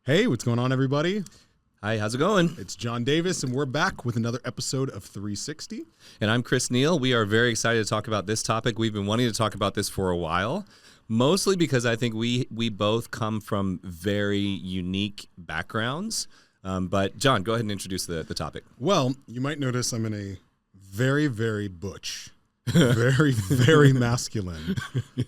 Hey, what's going on, everybody? Hi, how's it going? It's John Davis, and we're back with another episode of 360. And I'm Neal. We are very excited to talk about this topic. We've been wanting to talk about this for a while, mostly because I think we both come from very unique backgrounds. But John, go ahead and introduce the topic. Well, you might notice I'm in a very, very butch, very, very masculine,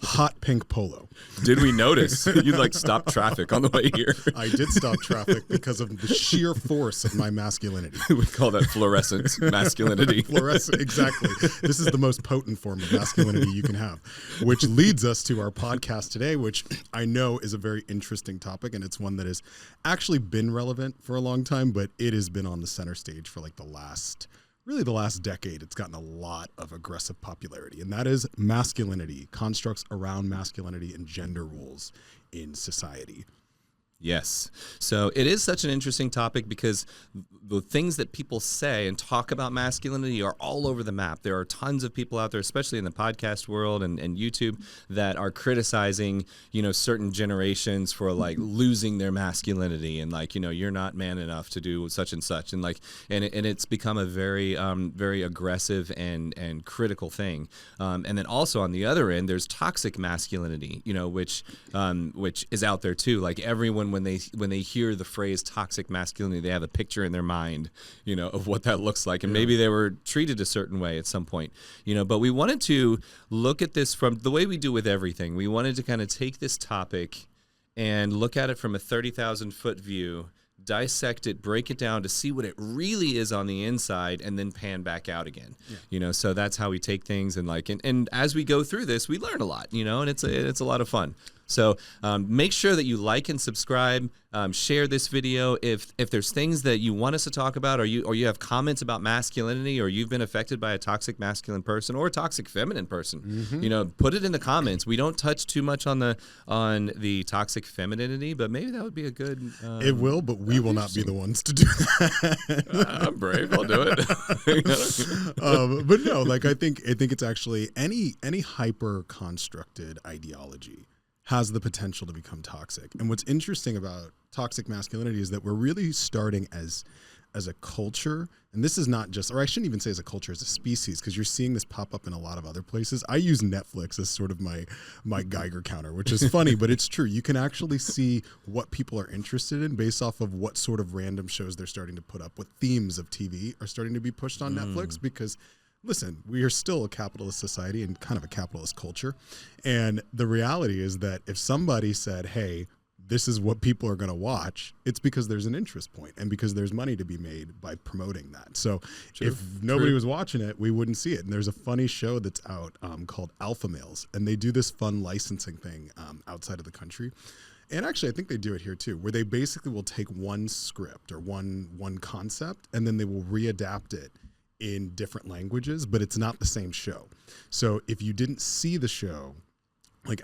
hot pink polo. Did we notice? You stopped traffic on the way here. I did stop traffic because of the sheer force of my masculinity. We call that fluorescent masculinity. Fluorescent, exactly. This is the most potent form of masculinity you can have, which leads us to our podcast today, which I know is a very interesting topic, and it's one that has actually been relevant for a long time, but it has been on the center stage for the last decade. It's gotten a lot of aggressive popularity, and that is masculinity, constructs around masculinity and gender roles in society. Yes. So it is such an interesting topic because the things that people say and talk about masculinity are all over the map. There are tons of people out there, especially in the podcast world and YouTube, that are criticizing, certain generations for losing their masculinity and you're not man enough to do such and such. And and it's become a very, very aggressive and critical thing. And then also on the other end, there's toxic masculinity, which is out there too. Everyone, when they hear the phrase toxic masculinity, they have a picture in their mind, of what that looks like. And maybe they were treated a certain way at some point, but we wanted to look at this from the way we do with everything. We wanted to kind of take this topic and look at it from a 30,000-foot view, dissect it, break it down to see what it really is on the inside, and then pan back out again. So that's how we take things, and as we go through this, we learn a lot, and it's a lot of fun. So make sure that you like and subscribe, share this video. If there's things that you want us to talk about, or you have comments about masculinity, or you've been affected by a toxic masculine person or a toxic feminine person, put it in the comments. We don't touch too much on the toxic femininity, but maybe that would be a good. It will, but we will not be the ones to do that. I'm brave. I'll do it. But no, I think it's actually any hyper constructed ideology has the potential to become toxic. And what's interesting about toxic masculinity is that we're really starting as a culture, and this is not just, or I shouldn't even say as a culture, as a species, because you're seeing this pop up in a lot of other places. I use Netflix as sort of my Geiger counter, which is funny, but it's true. You can actually see what people are interested in based off of what sort of random shows they're starting to put up, what themes of TV are starting to be pushed on Netflix, because listen, we are still a capitalist society and kind of a capitalist culture. And the reality is that if somebody said, hey, this is what people are going to watch, it's because there's an interest point and because there's money to be made by promoting that. So if nobody was watching it, we wouldn't see it. And there's a funny show that's out called Alpha Males, and they do this fun licensing thing outside of the country. And actually, I think they do it here too, where they basically will take one script or one concept, and then they will readapt it in different languages, but it's not the same show. So if you didn't see the show,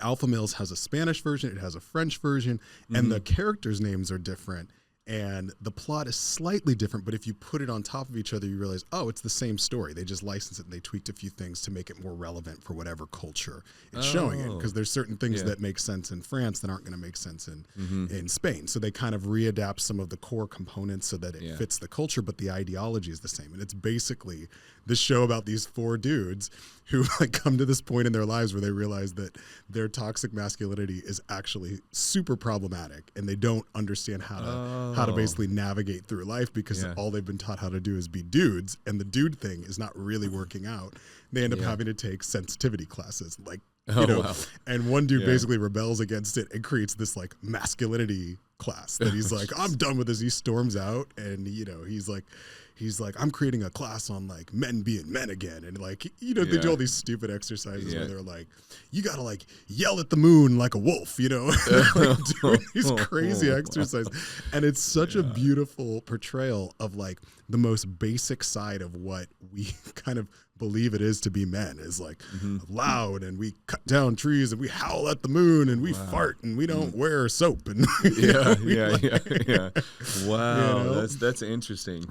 Alpha Males has a Spanish version, it has a French version, and the characters' names are different, and the plot is slightly different, but if you put it on top of each other, you realize, oh, it's the same story. They just licensed it and they tweaked a few things to make it more relevant for whatever culture it's showing it, because there's certain things that make sense in France that aren't going to make sense in Spain. So they kind of readapt some of the core components so that it fits the culture, but the ideology is the same. And it's basically this show about these four dudes who come to this point in their lives where they realize that their toxic masculinity is actually super problematic, and they don't understand how to basically navigate through life because all they've been taught how to do is be dudes, and the dude thing is not really working out. They end up having to take sensitivity classes, wow. And one dude basically rebels against it and creates this masculinity class that he's I'm done with this. He storms out, and he's like, I'm creating a class on men being men again. And they do all these stupid exercises where they're you gotta yell at the moon like a wolf, doing these crazy exercises. And it's such a beautiful portrayal of the most basic side of what we kind of believe it is to be men, is loud, and we cut down trees, and we howl at the moon, and we fart, and we don't wear soap, and wow, that's interesting.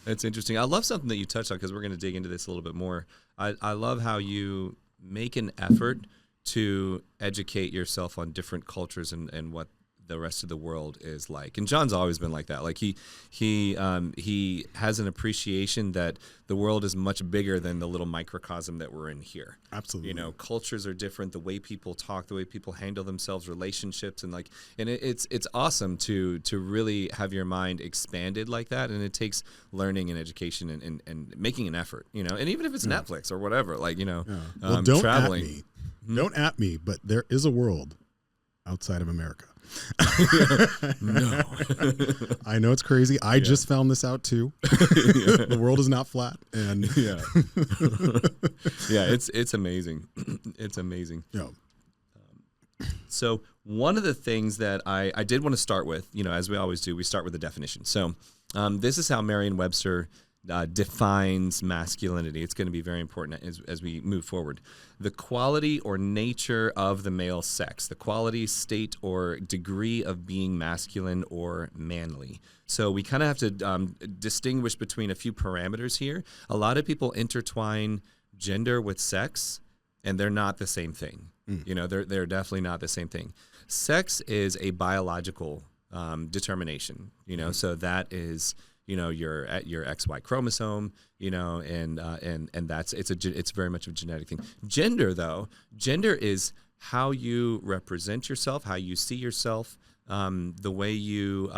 That's interesting. I love something that you touched on, because we're going to dig into this a little bit more. I love how you make an effort to educate yourself on different cultures and what the rest of the world is like. And John's always been like that. Like he has an appreciation that the world is much bigger than the little microcosm that we're in here. Absolutely. You know, cultures are different, the way people talk, the way people handle themselves, relationships, and like, and it's awesome to really have your mind expanded like that. And it takes learning and education and making an effort, you know, and even if it's Netflix or whatever, like, you know, well, don't traveling. at me. Don't at me, but there is a world outside of America. No. I know it's crazy. I just found this out too. The world is not flat, and yeah, it's amazing. It's amazing. Yeah. So one of the things that I did want to start with, you know, as we always do, we start with the definition. So this is how Merriam-Webster defines masculinity. It's going to be very important as we move forward. The quality or nature of the male sex, the quality, state, or degree of being masculine or manly. So we kind of have to distinguish between a few parameters here. A lot of people intertwine gender with sex, and they're not the same thing. You know, they're definitely not the same thing. Sex is a biological determination, you know, so that is, you know, your XY chromosome, you know, and that's it's very much a genetic thing. Gender is how you represent yourself, how you see yourself, the way you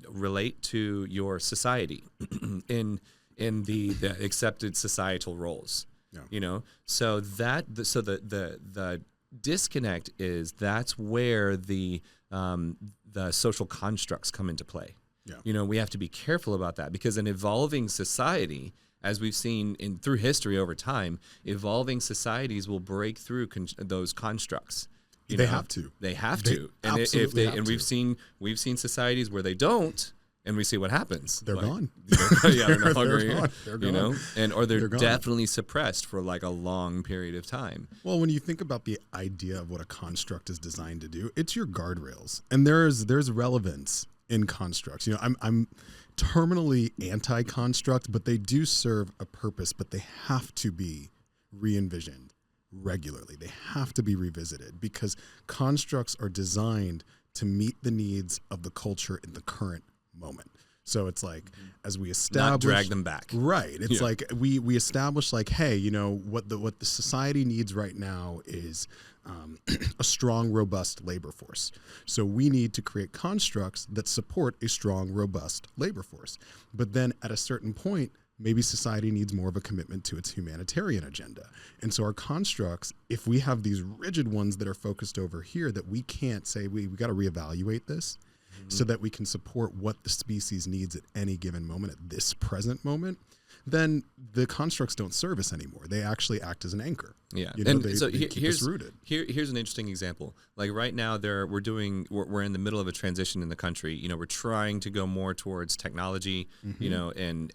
relate to your society in the accepted societal roles. Yeah. You know, so the disconnect is that's where the social constructs come into play. Yeah. You know, we have to be careful about that because an evolving society, as we've seen through history over time, evolving societies will break through those constructs. They have to. They have to. And if they have we've seen societies where they don't, and we see what happens. They're gone. They're no longer here. They're you gone. know, or they're definitely suppressed for like a long period of time. Well, when you think about the idea of what a construct is designed to do, it's your guardrails, and there's relevance in constructs. You know, I'm terminally anti-construct, but they do serve a purpose, but they have to be re-envisioned regularly. They have to be revisited because constructs are designed to meet the needs of the culture in the current moment. So it's like, as we establish, not drag them back. Right. It's like we establish like, hey, you know, what the society needs right now is a strong, robust labor force. So we need to create constructs that support a strong, robust labor force. But then at a certain point, maybe society needs more of a commitment to its humanitarian agenda. And so our constructs, if we have these rigid ones that are focused over here that we can't say, we got to reevaluate this so that we can support what the species needs at any given moment, at this present moment, then the constructs don't serve us anymore. They actually act as an anchor. Yeah, you know, and they keep us rooted. Here's an interesting example. Like right now, we're in the middle of a transition in the country. You know, we're trying to go more towards technology, you know, and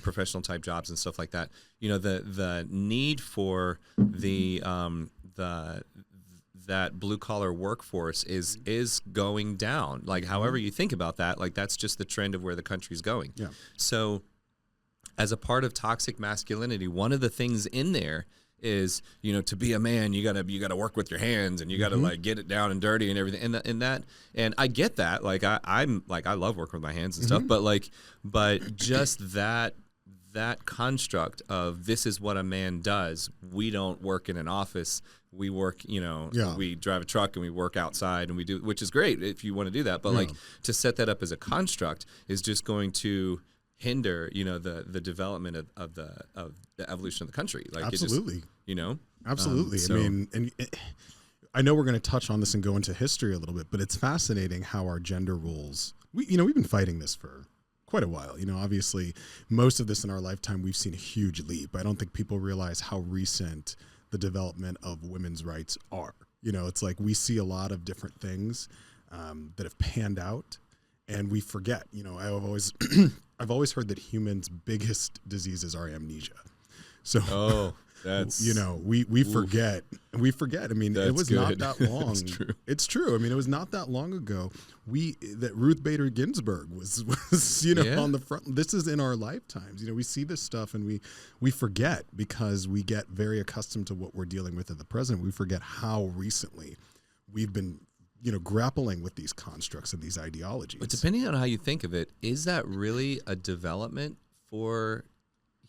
professional type jobs and stuff like that. You know, the need for that blue collar workforce is going down. Like however you think about that, like that's just the trend of where the country's going. Yeah. So as a part of toxic masculinity, one of the things in there is, you know, to be a man, you gotta work with your hands and you gotta like get it down and dirty and everything. And I get that. Like I'm like I love working with my hands and stuff, but just that construct of this is what a man does. We don't work in an office. We work, you know, we drive a truck and we work outside and we do, which is great if you want to do that. But like to set that up as a construct is just going to hinder, you know, the development of the evolution of the country. Like absolutely, it just, you know, absolutely. I mean, and I know we're going to touch on this and go into history a little bit, but it's fascinating how our gender roles. We've been fighting this for quite a while. You know, obviously, most of this in our lifetime, we've seen a huge leap. I don't think people realize how recent the development of women's rights are. You know, it's like we see a lot of different things that have panned out, and we forget. You know, I've always heard that humans' biggest diseases are amnesia. So, that's you know, we forget. We forget. I mean, it was not that long. It's true. It's true. I mean, it was not that long ago that Ruth Bader Ginsburg was you know on the front. This is in our lifetimes. You know, we see this stuff and we forget because we get very accustomed to what we're dealing with at the present. We forget how recently we've been grappling with these constructs and these ideologies. But depending on how you think of it, is that really a development for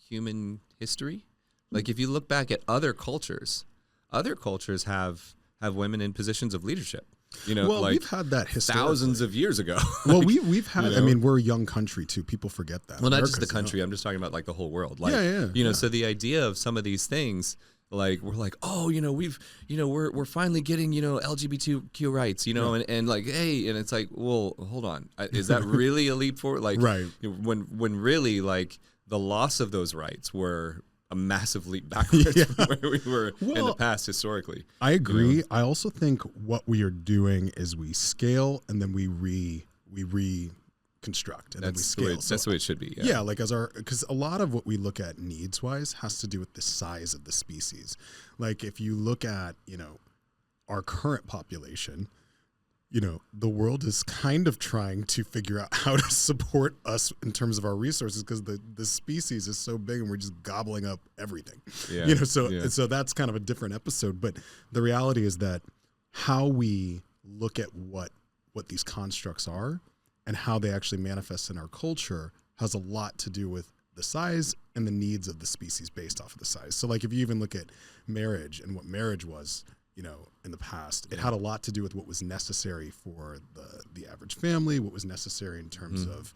human history? Like if you look back at other cultures have women in positions of leadership. Well, like we've had that thousands of years ago. Well, we've had. I mean, we're a young country too. People forget that. Well, not just the country. I'm just talking about like the whole world. Like, so the idea of some of these things, like we're like, we're finally getting LGBTQ rights, and like, hey, and it's like, well, hold on, is that really a leap forward? Like, right? When really like the loss of those rights were a massive leap backwards from where we were in the past historically. I agree. I also think what we are doing is we scale and then we reconstruct and then we scale. That's the way it should be. Yeah, like because a lot of what we look at needs wise has to do with the size of the species. Like if you look at our current population, the world is kind of trying to figure out how to support us in terms of our resources because the species is so big and we're just gobbling up everything. Yeah. So that's kind of a different episode. But the reality is that how we look at what these constructs are and how they actually manifest in our culture has a lot to do with the size and the needs of the species based off of the size. So like if you even look at marriage and what marriage was, in the past, it had a lot to do with what was necessary for the average family, what was necessary in terms of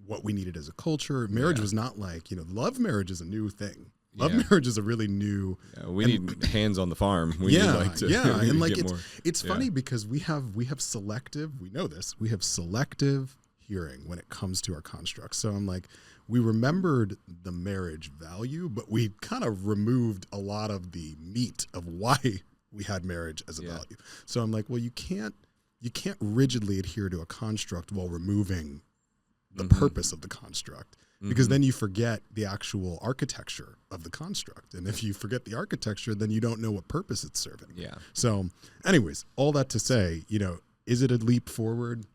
what we needed as a culture. Marriage was not like, love marriage is a new thing. Love marriage is a really new. Yeah, we need hands on the farm. We need and like it's funny because we have selective. We know this. We have selective hearing when it comes to our constructs. So I'm like, we remembered the marriage value, but we kind of removed a lot of the meat of why we had marriage as a value. So I'm like, well, you can't rigidly adhere to a construct while removing the purpose of the construct, because then you forget the actual architecture of the construct. And if you forget the architecture, then you don't know what purpose it's serving. Yeah. So anyways, all that to say, is it a leap forward?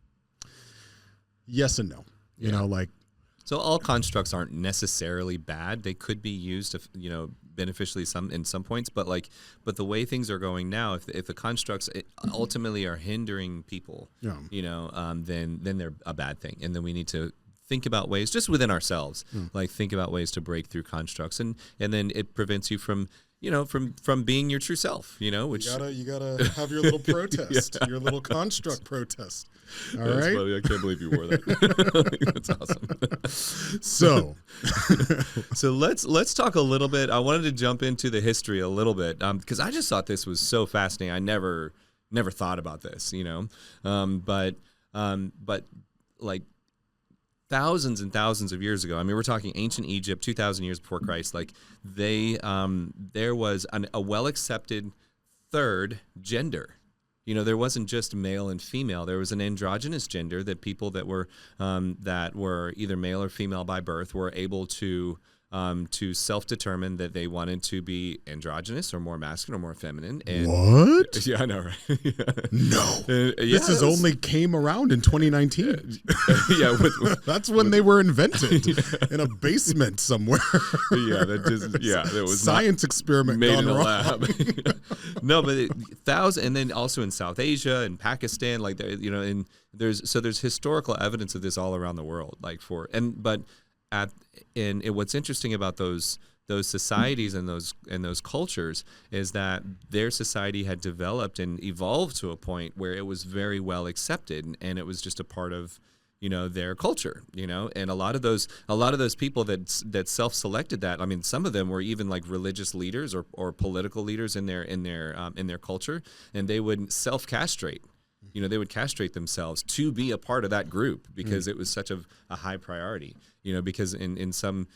Yes and no. So all constructs aren't necessarily bad. They could be used, beneficially in some points. But the way things are going now, if the constructs ultimately are hindering people, then they're a bad thing. And then we need to think about ways, just within ourselves, think about ways to break through constructs, and then it prevents you from being your true self. Which you gotta have your little protest, your little construct protest. All right. Funny. I can't believe you wore that. That's awesome. So let's talk a little bit. I wanted to jump into the history a little bit because I just thought this was so fascinating. I never thought about this, but like thousands and thousands of years ago. I mean, we're talking ancient Egypt, 2,000 years before Christ. Like there was a well-accepted third gender. There wasn't just male and female. There was an androgynous gender that people that were either male or female by birth were able to self-determine that they wanted to be androgynous or more masculine or more feminine. And what? Yeah, I know, right? No. This only came around in 2019. That's when they were invented in a basement somewhere. There was science experiment made gone in a wrong. lab. No, but and then also in South Asia and Pakistan, and there's historical evidence of this all around the world, what's interesting about those societies and those cultures is that their society had developed and evolved to a point where it was very well accepted, and it was just a part of their culture, and a lot of those people that self-selected that. I mean, some of them were even like religious leaders or political leaders in their culture, and they would self-castrate. They would castrate themselves to be a part of that group because it was such a high priority. Because in some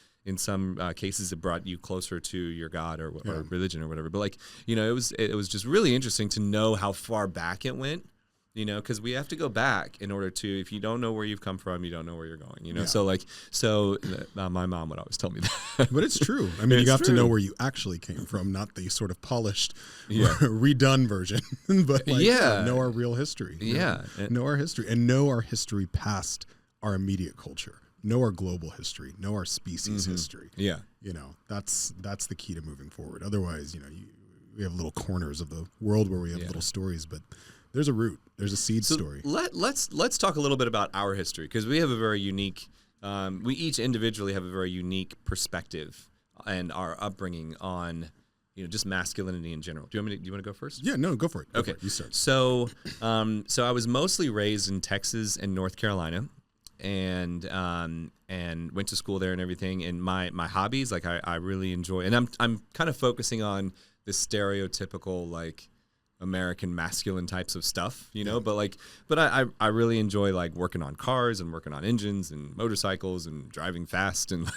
cases it brought you closer to your God or religion or whatever. But it was just really interesting to know how far back it went. Because we have to go back in order to. If you don't know where you've come from, you don't know where you're going. So my mom would always tell me that. But it's true. I mean, you have to know where you actually came from, not the sort of polished, redone version. But know our real history. Know our history and know our history past our immediate culture. Know our global history. Know our species history. Yeah. That's the key to moving forward. Otherwise, we have little corners of the world where we have little stories, but There's a root. There's a seed story. Let's talk a little bit about our history, because we have a very unique. We each individually have a very unique perspective and our upbringing on, just masculinity in general. Do you want to go first? Yeah, no, go for it. Go okay, for it. You start. So I was mostly raised in Texas and North Carolina, and went to school there and everything. And my hobbies, like I really enjoy, and I'm kind of focusing on the stereotypical like American masculine types of stuff, but I really enjoy like working on cars and working on engines and motorcycles and driving fast and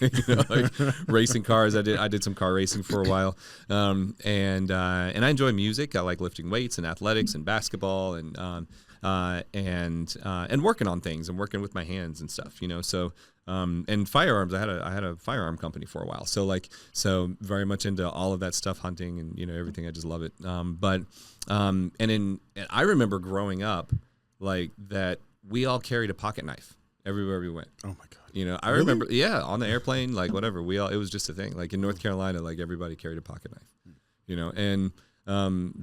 like racing cars. I did some car racing for a while. And I enjoy music. I like lifting weights and athletics and basketball and working on things and working with my hands and stuff, so and firearms. I had a firearm company for a while, so very much into all of that stuff, hunting and everything. I just love it. And I remember growing up like that. We all carried a pocket knife everywhere we went. Oh my god! I remember, on the airplane, like whatever. It was just a thing. Like in North Carolina, like everybody carried a pocket knife. And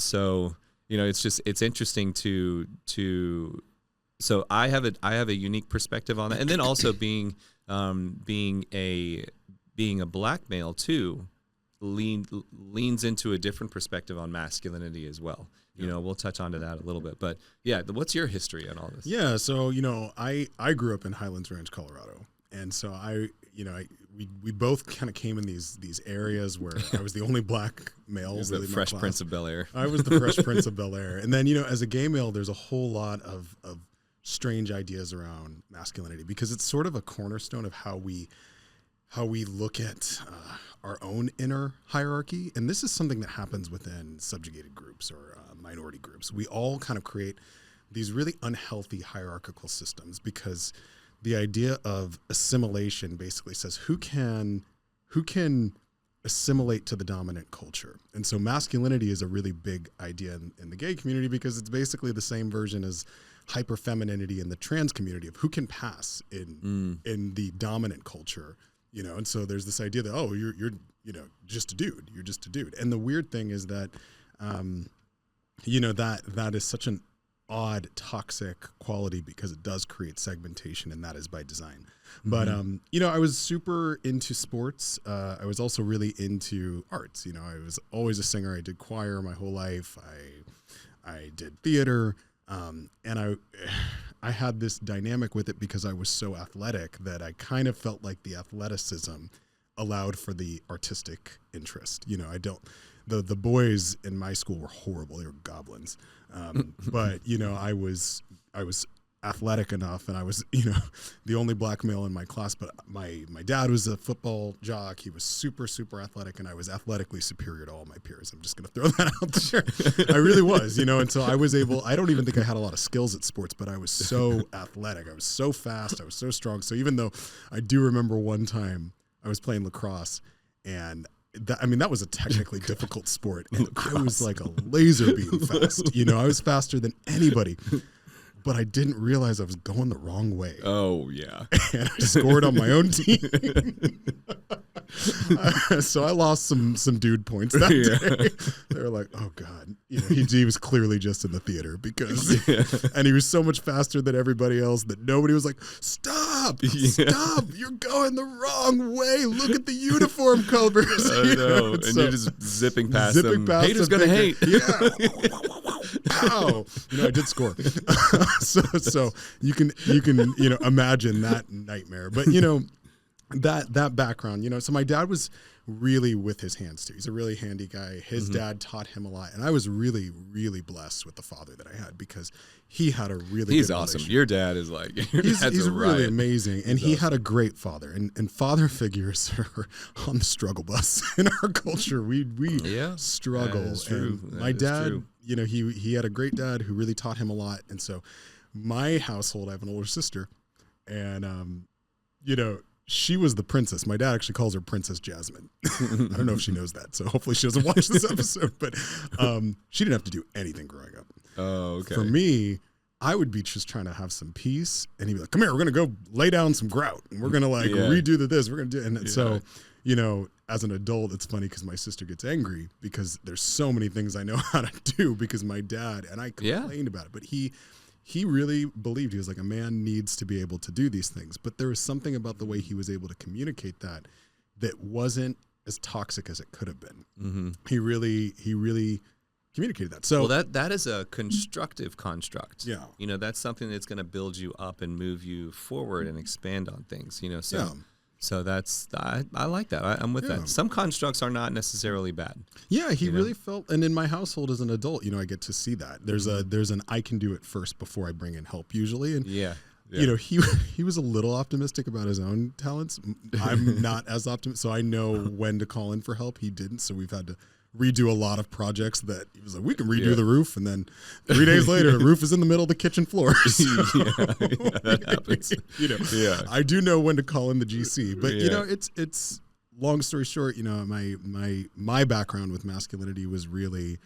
so. It's interesting to so I have a unique perspective on that, and then also being a black male too leans into a different perspective on masculinity as well. We'll touch onto that a little bit, but what's your history on all this? Yeah, so I grew up in Highlands Ranch, Colorado, and so we both kind of came in these areas where I was the only black male. Was the Fresh Prince of Bel-Air. I was the Fresh Prince of Bel-Air. And then, as a gay male, there's a whole lot of strange ideas around masculinity, because it's sort of a cornerstone of how we look at our own inner hierarchy. And this is something that happens within subjugated groups or minority groups. We all kind of create these really unhealthy hierarchical systems, because the idea of assimilation basically says who can assimilate to the dominant culture. And so masculinity is a really big idea in the gay community, because it's basically the same version as hyperfemininity in the trans community of who can pass in the dominant culture, And so there's this idea that, you're just a dude. You're just a dude. And the weird thing is that that is such an odd, toxic quality, because it does create segmentation, and that is by design. But I was super into sports. I was also really into arts. I was always a singer. I did choir my whole life. I did theater, and I had this dynamic with it, because I was so athletic that I kind of felt like the athleticism allowed for the artistic interest. The boys in my school were horrible. They were goblins. But I was athletic enough, and I was, the only black male in my class, but my dad was a football jock. He was super, super athletic, and I was athletically superior to all my peers. I'm just going to throw that out there. I really was, and so I was able, I don't even think I had a lot of skills at sports, but I was so athletic. I was so fast. I was so strong. So even though I do remember one time I was playing lacrosse, and that was a technically difficult sport. And I was like a laser beam fast. I was faster than anybody. But I didn't realize I was going the wrong way. Oh, yeah. And I scored on my own team. So I lost some dude points that day. They were like, oh, God. He was clearly just in the theater, because, and he was so much faster than everybody else that nobody was like, stop, you're going the wrong way. Look at the uniform colors. I know. And you're just zipping past them. Haters going to hate. Yeah. Pow. I did score. so you can imagine that nightmare. But that background, so my dad was really with his hands too. He's a really handy guy. His dad taught him a lot, and I was really, really blessed with the father that I had, because he had a really he's good awesome. Your dad is like he's really amazing, and he had a great father. And father figures are on the struggle bus in our culture. We struggle. That is true. And my dad, he had a great dad who really taught him a lot. And so my household, I have an older sister, and she was the princess. My dad actually calls her Princess Jasmine. I don't know if she knows that, so hopefully she doesn't watch this episode. But she didn't have to do anything growing up. Oh, okay. For me, I would be just trying to have some peace, and he'd be like, "Come here, we're gonna go lay down some grout, and we're gonna redo this. We're gonna do." And so, as an adult, it's funny because my sister gets angry because there's so many things I know how to do because my dad, and I complained about it, but he really believed, he was like, a man needs to be able to do these things. But there was something about the way he was able to communicate that wasn't as toxic as it could have been. Mm-hmm. He really communicated that. So that is a constructive construct. Yeah. You know, that's something that's going to build you up and move you forward and expand on things, you know, so. Yeah. So that's, I like that. I'm with that. Some constructs are not necessarily bad. Yeah, he really felt, and in my household as an adult, you know, I get to see that. There's an I can do it first before I bring in help usually. And you know, he was a little optimistic about his own talents. I'm not as optimistic, so I know when to call in for help. He didn't, so we've had to redo a lot of projects that he was like, we can redo the roof, and then 3 days later the roof is in the middle of the kitchen floor. So, that happens. You know, I do know when to call in the GC, but you know, it's long story short, you know, my background with masculinity was really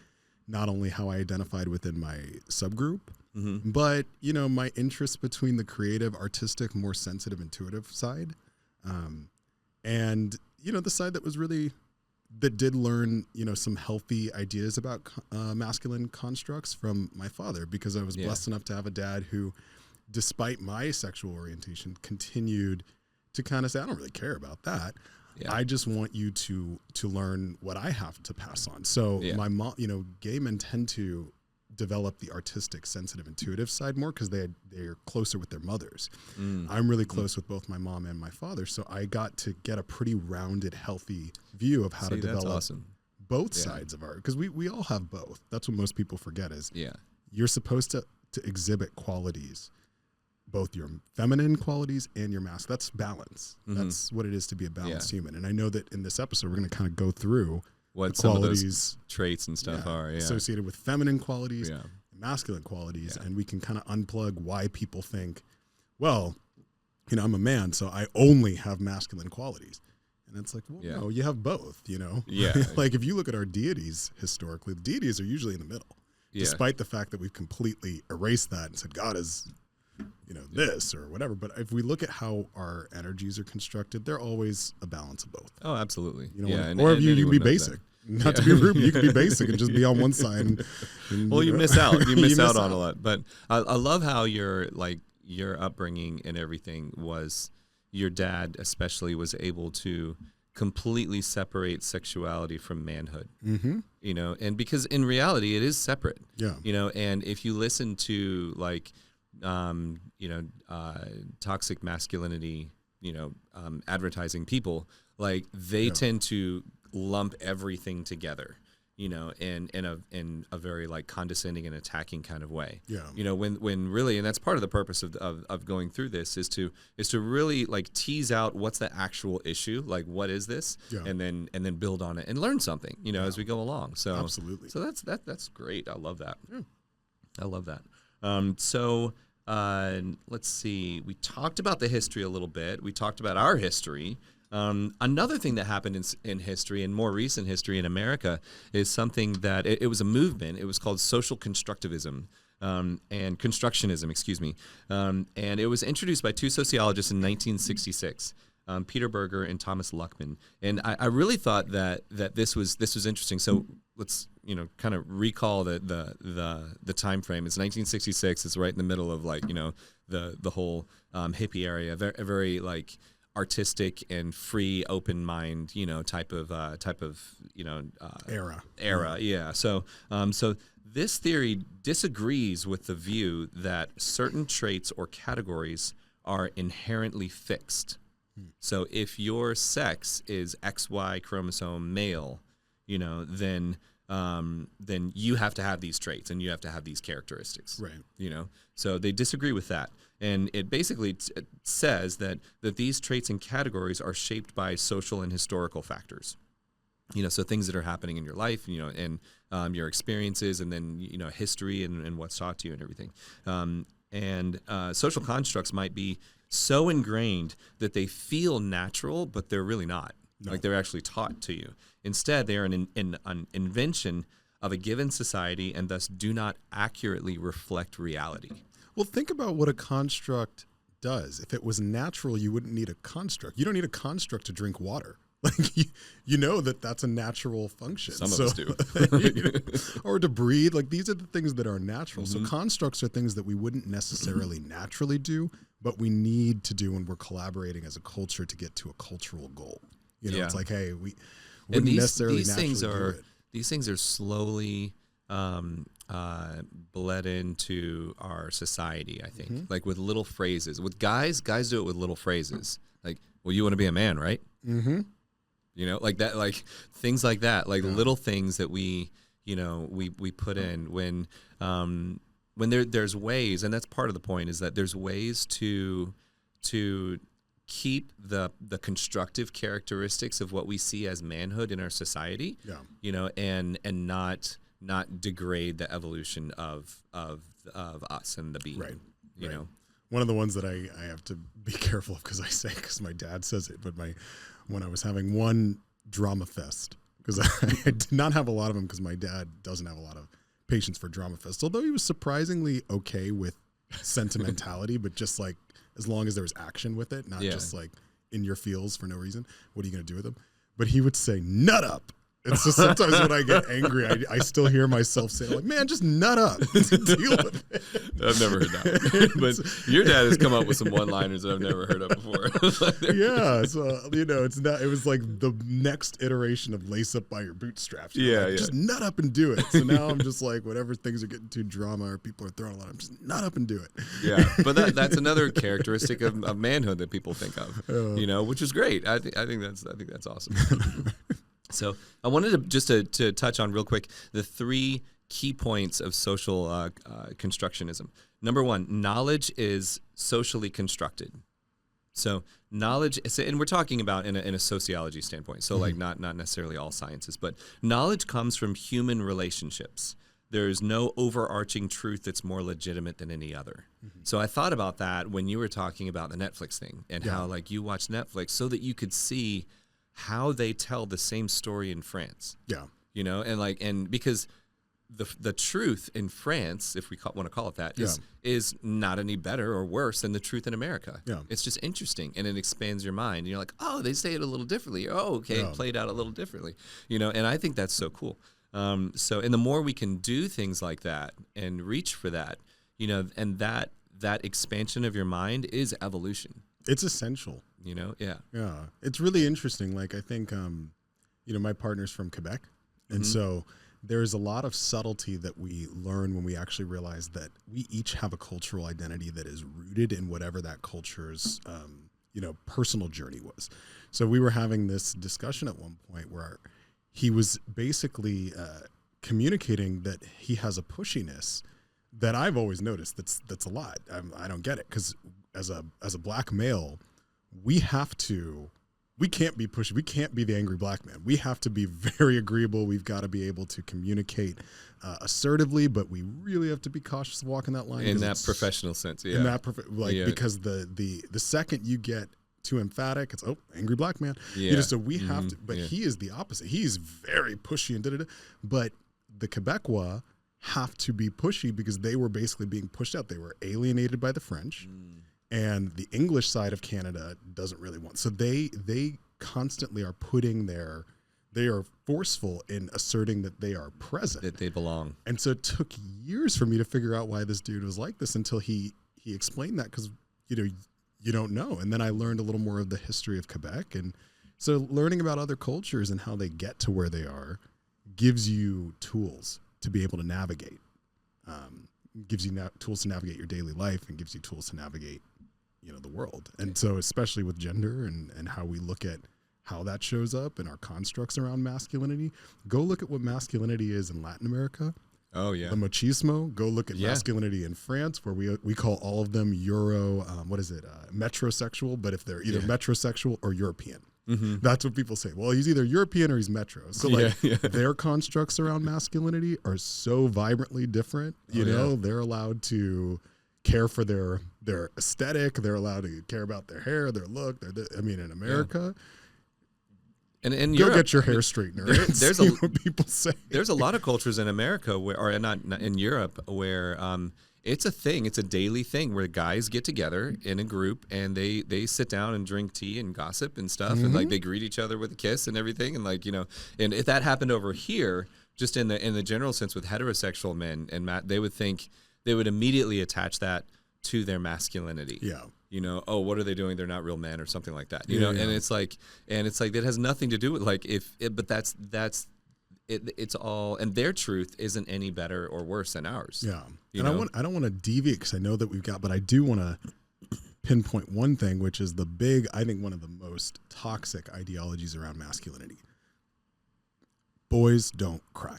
not only how I identified within my subgroup, but you know, my interest between the creative, artistic, more sensitive, intuitive side, and you know, the side that did learn, you know, some healthy ideas about masculine constructs from my father, because I was blessed enough to have a dad who, despite my sexual orientation, continued to kind of say, I don't really care about that. Yeah. I just want you to learn what I have to pass on. So my mom, you know, gay men tend to develop the artistic, sensitive, intuitive side more because they're closer with their mothers. I'm really close with both my mom and my father, so I got to get a pretty rounded, healthy view of how to develop both sides of art, because we all have both. That's what most people forget is you're supposed to exhibit qualities, both your feminine qualities and your masculine. That's balance. That's what it is to be a balanced human. And I know that in this episode we're going to kind of go through what some of those traits and stuff are associated with feminine qualities, masculine qualities, and we can kind of unplug why people think, well, you know, I'm a man, so I only have masculine qualities. And it's like, well, no, you have both, you know? Yeah. Like if you look at our deities historically, the deities are usually in the middle, despite the fact that we've completely erased that and said God is, you know, this or whatever. But if we look at how our energies are constructed, they're always a balance of both. Oh, absolutely. You know, or if you can be basic. Not to be rude, but you can be basic and just be on one side. And well, you miss out. You miss out on a lot. But I love how your upbringing and everything was. Your dad especially was able to completely separate sexuality from manhood. You know, and because in reality it is separate. Yeah. You know, and if you listen to like, you know, toxic masculinity, you know, advertising people, like they tend to lump everything together, you know, in a very like condescending and attacking kind of way. Yeah. You know, when really, and that's part of the purpose of going through this is to really like tease out what's the actual issue, like what is this, and then build on it and learn something, you know, as we go along. So absolutely. So that's great. I love that. Yeah. I love that. Let's see. We talked about the history a little bit. We talked about our history. Another thing that happened in history, in more recent history in America, is something that it was a movement. It was called social constructivism and constructionism, excuse me. And it was introduced by two sociologists in 1966, Peter Berger and Thomas Luckman. And I really thought that this was interesting. So let's kind of recall the time frame. It's 1966. It's right in the middle of like the whole hippie area, very like artistic and free, open mind, type of era. Yeah. So this theory disagrees with the view that certain traits or categories are inherently fixed. So if your sex is XY chromosome male, then you have to have these traits and you have to have these characteristics. Right. So they disagree with that. And it basically says that these traits and categories are shaped by social and historical factors. So things that are happening in your life, and your experiences, and then, history and what's taught to you and everything. And social constructs might be so ingrained that they feel natural, but they're really not. No. Like they're actually taught to you. Instead, they are an invention of a given society and thus do not accurately reflect reality. Well, think about what a construct does. If it was natural, you wouldn't need a construct. You don't need a construct to drink water. Like you know that's a natural function. Some of us do. Or to breathe. Like these are the things that are natural. So constructs are things that we wouldn't necessarily naturally do, but we need to do when we're collaborating as a culture to get to a cultural goal. You know, it's like, hey, we wouldn't necessarily naturally do it. These things are slowly bled into our society, I think. Like with little phrases. With guys do it with little phrases. Like, well, you want to be a man, right? Mm-hmm. You know, like that, like things like that, like little things that we put in when there's ways, and that's part of the point, is that there's ways to keep the constructive characteristics of what we see as manhood in our society, you know, and not degrade the evolution of us and the being, you know. One of the ones that I have to be careful of because my dad says it, but when I was having one drama fest, because I did not have a lot of them because my dad doesn't have a lot of patience for drama fest, although he was surprisingly okay with sentimentality, but just like as long as there was action with it, not just like in your feels for no reason. What are you going to do with them? But he would say, nut up. And so sometimes when I get angry, I still hear myself saying, like, man, just nut up. Deal with it. I've never heard that. But your dad has come up with some one-liners that I've never heard of before. Yeah. So, you know, it was like the next iteration of lace up by your bootstraps. Just nut up and do it. So now I'm just like, whatever things are getting too drama or people are throwing a lot, I'm just nut up and do it. Yeah. But that's another characteristic of manhood that people think of, you know, which is great. I think that's awesome. So I wanted to touch on real quick the 3 key points of social constructionism. Number 1, knowledge is socially constructed. So knowledge, and we're talking about in a sociology standpoint. So like not necessarily all sciences, but knowledge comes from human relationships. There's no overarching truth that's more legitimate than any other. So I thought about that when you were talking about the Netflix thing and how like you watch Netflix so that you could see how they tell the same story in France. Yeah. You know, and because the truth in France, if we want to call it that, is not any better or worse than the truth in America. Yeah. It's just interesting and it expands your mind. And you're like, oh, they say it a little differently. Oh, okay, it played out a little differently. You know, and I think that's so cool. And the more we can do things like that and reach for that, you know, and that expansion of your mind is evolution. It's essential. You know, yeah. It's really interesting. Like I think, you know, my partner's from Quebec, and so there's a lot of subtlety that we learn when we actually realize that we each have a cultural identity that is rooted in whatever that culture's, you know, personal journey was. So we were having this discussion at one point where he was basically communicating that he has a pushiness that I've always noticed. That's a lot. I don't get it because as a black male, we can't be pushy. We can't be the angry black man. We have to be very agreeable. We've got to be able to communicate assertively, but we really have to be cautious of walking that line. In that professional sense, yeah. In that because the second you get too emphatic, it's angry black man. Yeah. You know, so we have to. But he is the opposite. He's very pushy and da-da-da. But the Quebecois have to be pushy because they were basically being pushed out. They were alienated by the French. And the English side of Canada doesn't really want. So they constantly are they are forceful in asserting that they are present. That they belong. And so it took years for me to figure out why this dude was like this until he explained that because, you know, you don't know. And then I learned a little more of the history of Quebec. And so learning about other cultures and how they get to where they are gives you tools to be able to navigate. Gives you tools to navigate your daily life and gives you tools to navigate, you know, the world. And so especially with gender and how we look at how that shows up and our constructs around masculinity, go look at what masculinity is in Latin America. Oh yeah. The machismo. Go look at masculinity in France, where we call all of them metrosexual, but if they're either metrosexual or European. That's what people say. Well, he's either European or he's metro. So their constructs around masculinity are so vibrantly different. You know, they're allowed to care for their aesthetic. They're allowed to care about their hair, their look. In America, and in Europe, get your hair straightener. There's what people say. There's a lot of cultures in America not in Europe where it's a thing. It's a daily thing where guys get together in a group and they sit down and drink tea and gossip and stuff, and like they greet each other with a kiss and everything, and like, you know, and if that happened over here, just in the general sense with heterosexual men and they would immediately attach that to their masculinity. Yeah. You know, oh, what are they doing? They're not real men or something like that. You know, and it's like that has nothing to do with like but that's it's all, and their truth isn't any better or worse than ours. Yeah. And I don't want to deviate because I know that but I do want to pinpoint one thing, which is I think one of the most toxic ideologies around masculinity. Boys don't cry.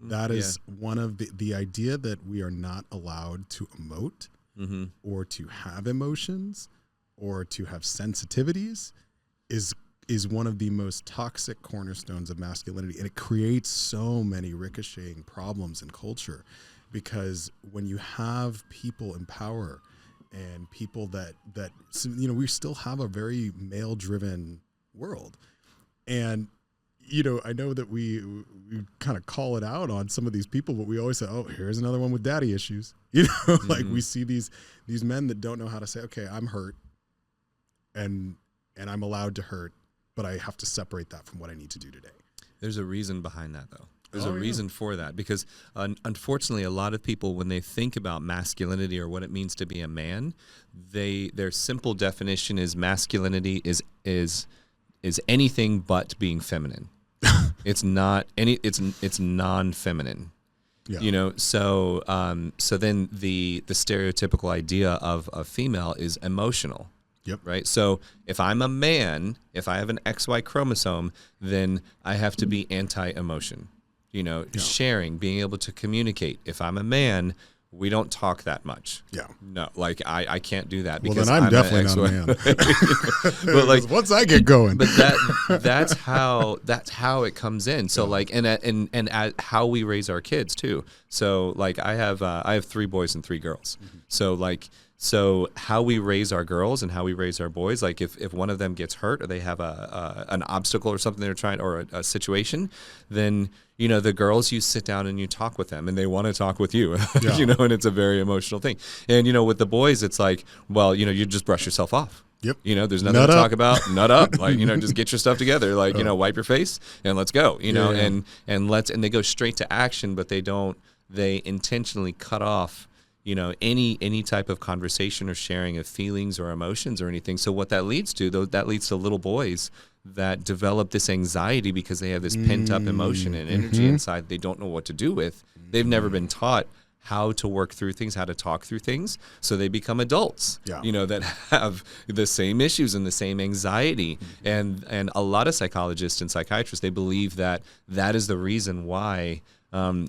That is one of the idea that we are not allowed to emote or to have emotions or to have sensitivities is one of the most toxic cornerstones of masculinity. And it creates so many ricocheting problems in culture, because when you have people in power and people that you know, we still have a very male driven world. And, you know, I know that we kind of call it out on some of these people, but we always say, oh, here's another one with daddy issues. You know, like we see these men that don't know how to say, okay, I'm hurt and I'm allowed to hurt, but I have to separate that from what I need to do today. There's a reason behind that, though. There's a reason for that, because unfortunately, a lot of people, when they think about masculinity or what it means to be a man, their simple definition is masculinity is anything but being feminine. It's not it's non-feminine. Yeah. You know, so then the stereotypical idea of a female is emotional. Yep. Right. So if I'm a man, if I have an XY chromosome, then I have to be anti-emotion. You know, sharing, being able to communicate. If I'm a man, we don't talk that much. Yeah. No, like I can't do that. Well, because then I'm definitely not a man. But like once I get going. But that's how it comes in. So like and at how we raise our kids too. So like I have 3 boys and 3 girls. So how we raise our girls and how we raise our boys, like if one of them gets hurt or they have an obstacle or something they're trying, or a situation, then, you know, the girls, you sit down and you talk with them and they want to talk with you, you know, and it's a very emotional thing. And, you know, with the boys, it's like, well, you know, you just brush yourself off. Yep. You know, there's nothing to talk about. Nut up. Like, you know, just get your stuff together. Like, you know, wipe your face and let's go, you know, and they go straight to action, but they intentionally cut off, you know, any type of conversation or sharing of feelings or emotions or anything. So what that leads to, though, that leads to little boys that develop this anxiety because they have this pent up emotion and energy inside they don't know what to do with. They've never been taught how to work through things, how to talk through things. So they become adults, you know, that have the same issues and the same anxiety. And a lot of psychologists and psychiatrists, they believe that is the reason why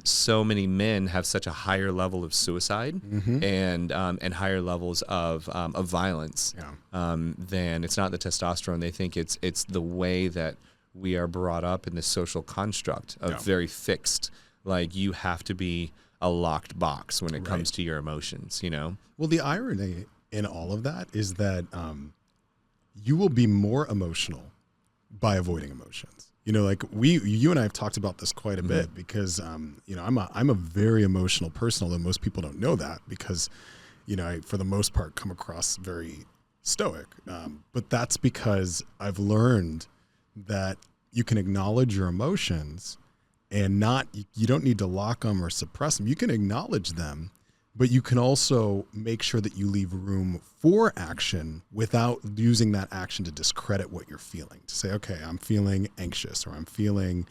so many men have such a higher level of suicide and higher levels of violence than, it's not the testosterone. They think it's the way that we are brought up in this social construct of very fixed, like you have to be a locked box when it comes to your emotions, you know? Well, the irony in all of that is that you will be more emotional by avoiding emotions. You know, like you and I have talked about this quite a bit because, you know, I'm a very emotional person, although most people don't know that because, you know, I, for the most part, come across very stoic. But that's because I've learned that you can acknowledge your emotions and you don't need to lock them or suppress them. You can acknowledge them, but you can also make sure that you leave room for action without using that action to discredit what you're feeling. To say, okay, I'm feeling anxious, or I'm feeling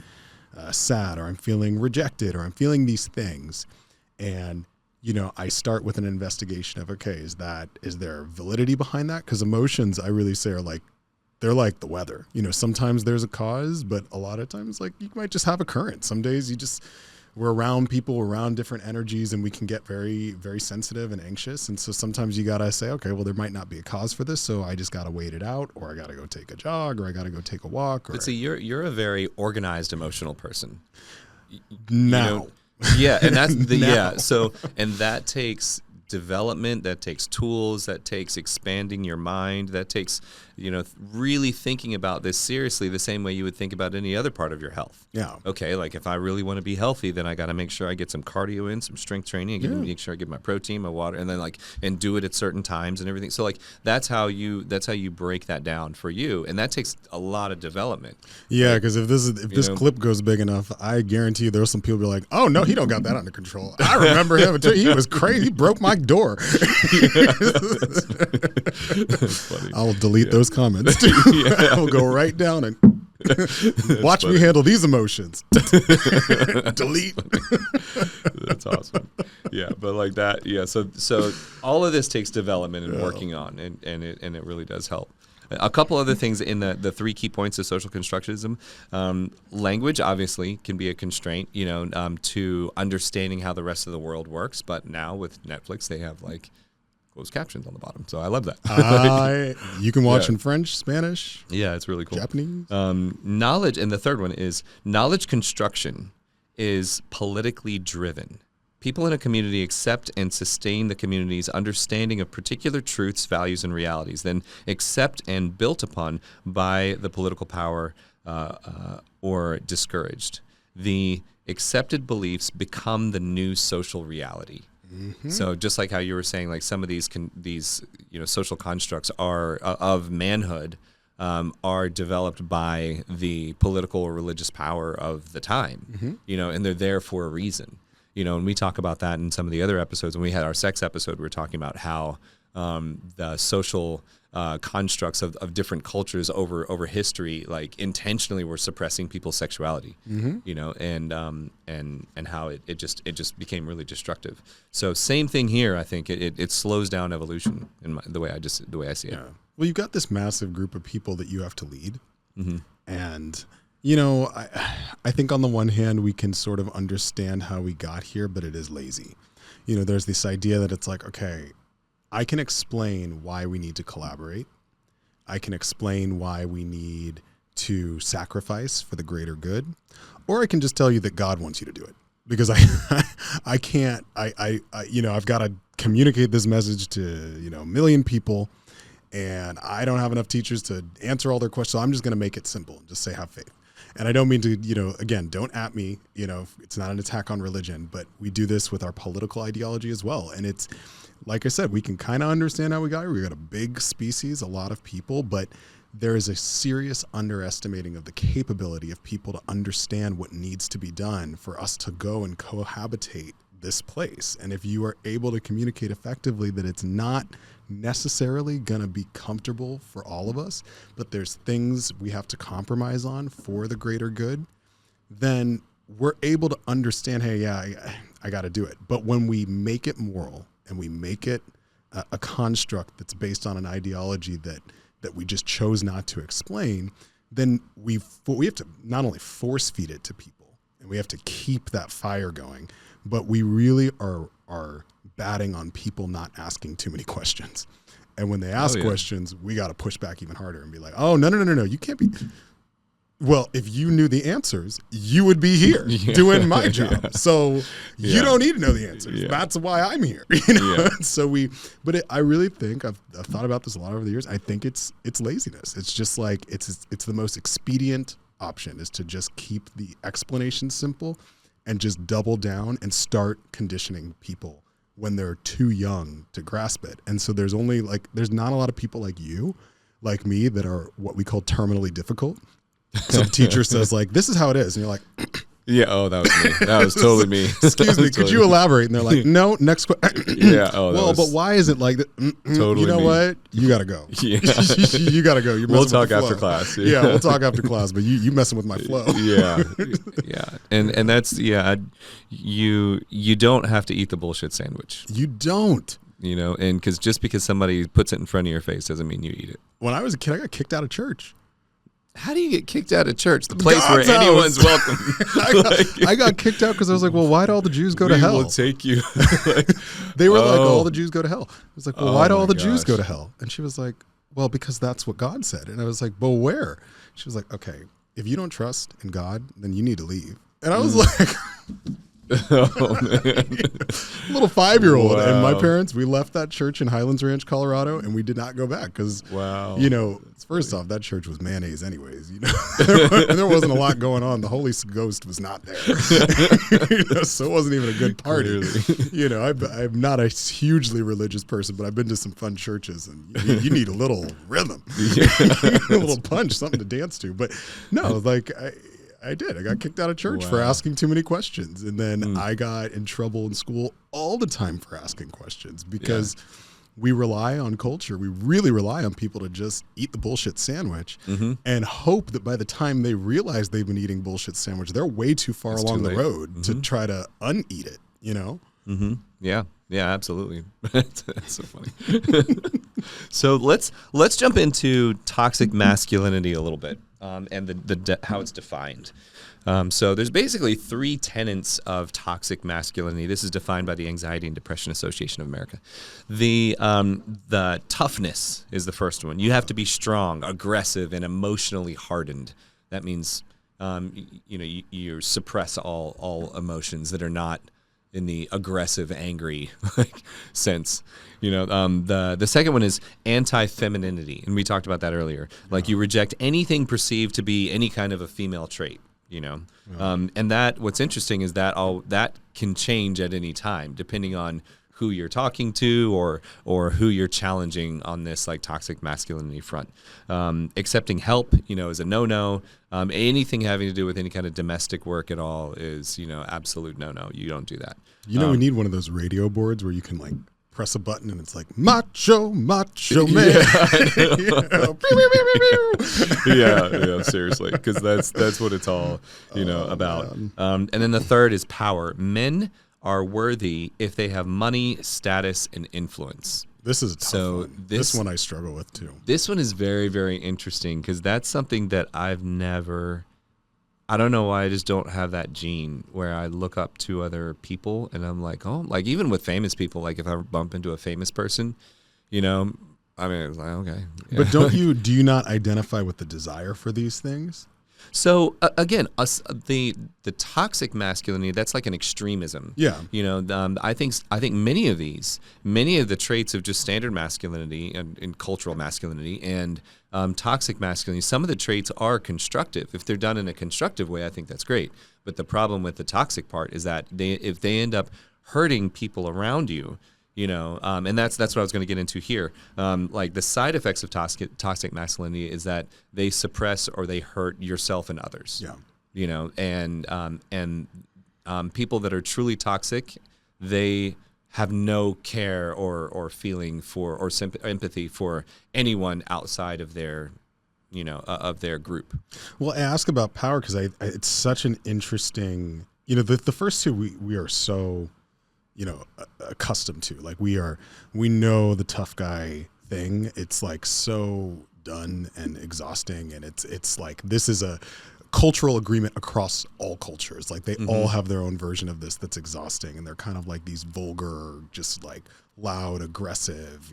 sad, or I'm feeling rejected, or I'm feeling these things. And, you know, I start with an investigation of, okay, is there validity behind that? Because emotions, I really say, they're like the weather. You know, sometimes there's a cause, but a lot of times, like, you might just have a current. Some days we're around people, around different energies, and we can get very, very sensitive and anxious. And so sometimes you got to say, okay, well, there might not be a cause for this, so I just got to wait it out, or I got to go take a jog, or I got to go take a walk. But see, you're a very organized emotional person. Now. You know, yeah, and that's the So, and that takes development, that takes tools, that takes expanding your mind, that takes, really thinking about this seriously the same way you would think about any other part of your health. Yeah. Okay, like if I really want to be healthy, then I got to make sure I get some cardio in, some strength training, make sure I get my protein, my water, and then and do it at certain times and everything. So like that's how you break that down for you, and that takes a lot of development. Yeah, because if this clip goes big enough, I guarantee you there's some people be like, "Oh no, he don't got that under control." I remember him. He was crazy. He broke my door. That's funny. I'll delete those comments too. I will go right down and watch me handle these emotions. Delete. That's awesome. Yeah, but like that. Yeah. So all of this takes development and working on, and it really does help. A couple other things in the 3 key points of social constructivism. Language obviously can be a constraint, to understanding how the rest of the world works. But now with Netflix, they have like closed captions on the bottom, so I love that. You can watch in French, Spanish. Yeah, it's really cool. Japanese. Knowledge, and the third one is knowledge construction is politically driven. People in a community accept and sustain the community's understanding of particular truths, values, and realities, then accept and built upon by the political power or discouraged. The accepted beliefs become the new social reality. Mm-hmm. So just like how you were saying, like some of these social constructs are of manhood are developed by the political or religious power of the time, and they're there for a reason. And we talk about that in some of the other episodes. When we had our sex episode, we were talking about how the social constructs of different cultures over history, like intentionally were suppressing people's sexuality, and how it just became really destructive. So same thing here. I think it slows down evolution in the way I see it. Yeah. Well, you've got this massive group of people that you have to lead, and I think on the one hand, we can sort of understand how we got here, but it is lazy. There's this idea that it's like, okay, I can explain why we need to collaborate. I can explain why we need to sacrifice for the greater good, or I can just tell you that God wants you to do it, because I can't, I've got to communicate this message to, a million people, and I don't have enough teachers to answer all their questions. So I'm just going to make it simple and just say, have faith. And I don't mean to, again, don't at me, it's not an attack on religion, but we do this with our political ideology as well. And it's, like I said, we can kind of understand how we got here. We got a big species, a lot of people, but there is a serious underestimating of the capability of people to understand what needs to be done for us to go and cohabitate this place. And if you are able to communicate effectively that it's not necessarily going to be comfortable for all of us, but there's things we have to compromise on for the greater good, then we're able to understand, hey, yeah, I got to do it. But when we make it moral and we make it a construct that's based on an ideology that we just chose not to explain, then we have to not only force feed it to people, and we have to keep that fire going, but we really are batting on people not asking too many questions. And when they ask questions, we got to push back even harder and be like, oh, no, you can't be. Well, if you knew the answers, you would be here doing my job. Yeah. So you don't need to know the answers. Yeah. That's why I'm here. So I really think I've thought about this a lot over the years. I think it's laziness. It's just like it's the most expedient option is to just keep the explanation simple and just double down and start conditioning people when they're too young to grasp it. And so there's not a lot of people like you, like me, that are what we call terminally difficult. Some teacher says like, this is how it is. And you're like, yeah. Oh, that was me. That was totally me. Excuse me. Could you elaborate? And they're like, no, next question. Yeah. Oh, well, but why is it like that? Totally. You know what? You got to go. Yeah. You got to go. We'll talk after class. Yeah. We'll talk after class, but you messing with my flow. Yeah. Yeah. And that's, you don't have to eat the bullshit sandwich. You don't. And just because somebody puts it in front of your face doesn't mean you eat it. When I was a kid, I got kicked out of church. How do you get kicked out of church? The place God's where house. Anyone's welcome. I got kicked out because I was like, well, why do all the Jews go to hell? We will take you. They were like, all the Jews go to hell. I was like, well, why do all the Jews go to hell? And she was like, well, because that's what God said. And I was like, but where? She was like, okay, if you don't trust in God, then you need to leave. And I was like, Oh, man. Little 5-year-old. And my Wow. parents, we left that church in Highlands Ranch, Colorado, and we did not go back because, Wow. you know, first off, that church was mayonnaise anyways. You know, there wasn't a lot going on. The Holy Ghost was not there. You know, so it wasn't even a good party. Clearly. You know, I'm not a hugely religious person, but I've been to some fun churches, and you need a little rhythm, a little punch, something to dance to. But no, like I did. I got kicked out of church for asking too many questions. And then I got in trouble in school all the time for asking questions because we rely on culture. We really rely on people to just eat the bullshit sandwich and hope that by the time they realize they've been eating bullshit sandwich, they're way too far along the road to try to uneat it, you know? Yeah. Yeah, absolutely. That's so funny. So let's jump into toxic masculinity a little bit, and the how it's defined. So there's basically 3 tenets of toxic masculinity. This is defined by the Anxiety and Depression Association of America. The toughness is the first one. You have to be strong, aggressive, and emotionally hardened. That means you suppress all emotions that are not in the aggressive, angry sense. The second one is anti-femininity, and we talked about that earlier. Like you reject anything perceived to be any kind of a female trait. And that what's interesting is that that can change at any time depending on who you're talking to or who you're challenging on this like toxic masculinity front. Accepting help, is a no-no. Anything having to do with any kind of domestic work at all is, absolute no-no. You don't do that. We need one of those radio boards where you can like press a button and it's like macho man. Yeah, seriously, because that's what it's all about. And then the third is power. Men are worthy if they have money, status, and influence. This is a tough one. This one I struggle with too. This one is very, very interesting because that's something that I don't know why I just don't have that gene where I look up to other people and I'm like, oh, like even with famous people, like if I bump into a famous person, I mean, it's like, okay. Yeah. But do you not identify with the desire for these things? So again, the toxic masculinity, that's like an extremism. Yeah. I think many of the traits of just standard masculinity and cultural masculinity and toxic masculinity, some of the traits are constructive. If they're done in a constructive way, I think that's great. But the problem with the toxic part is that if they end up hurting people around you, and that's what I was going to get into here. Like the side effects of toxic masculinity is that they suppress or they hurt yourself and others. Yeah. And people that are truly toxic, they have no care or feeling for or empathy for anyone outside of their group. Well, I ask about power because it's such an interesting. The first two we are so. Accustomed to, like we know the tough guy thing. It's like so done and exhausting, and it's like this is a cultural agreement across all cultures. Like they all have their own version of this that's exhausting, and they're kind of like these vulgar, just like loud, aggressive,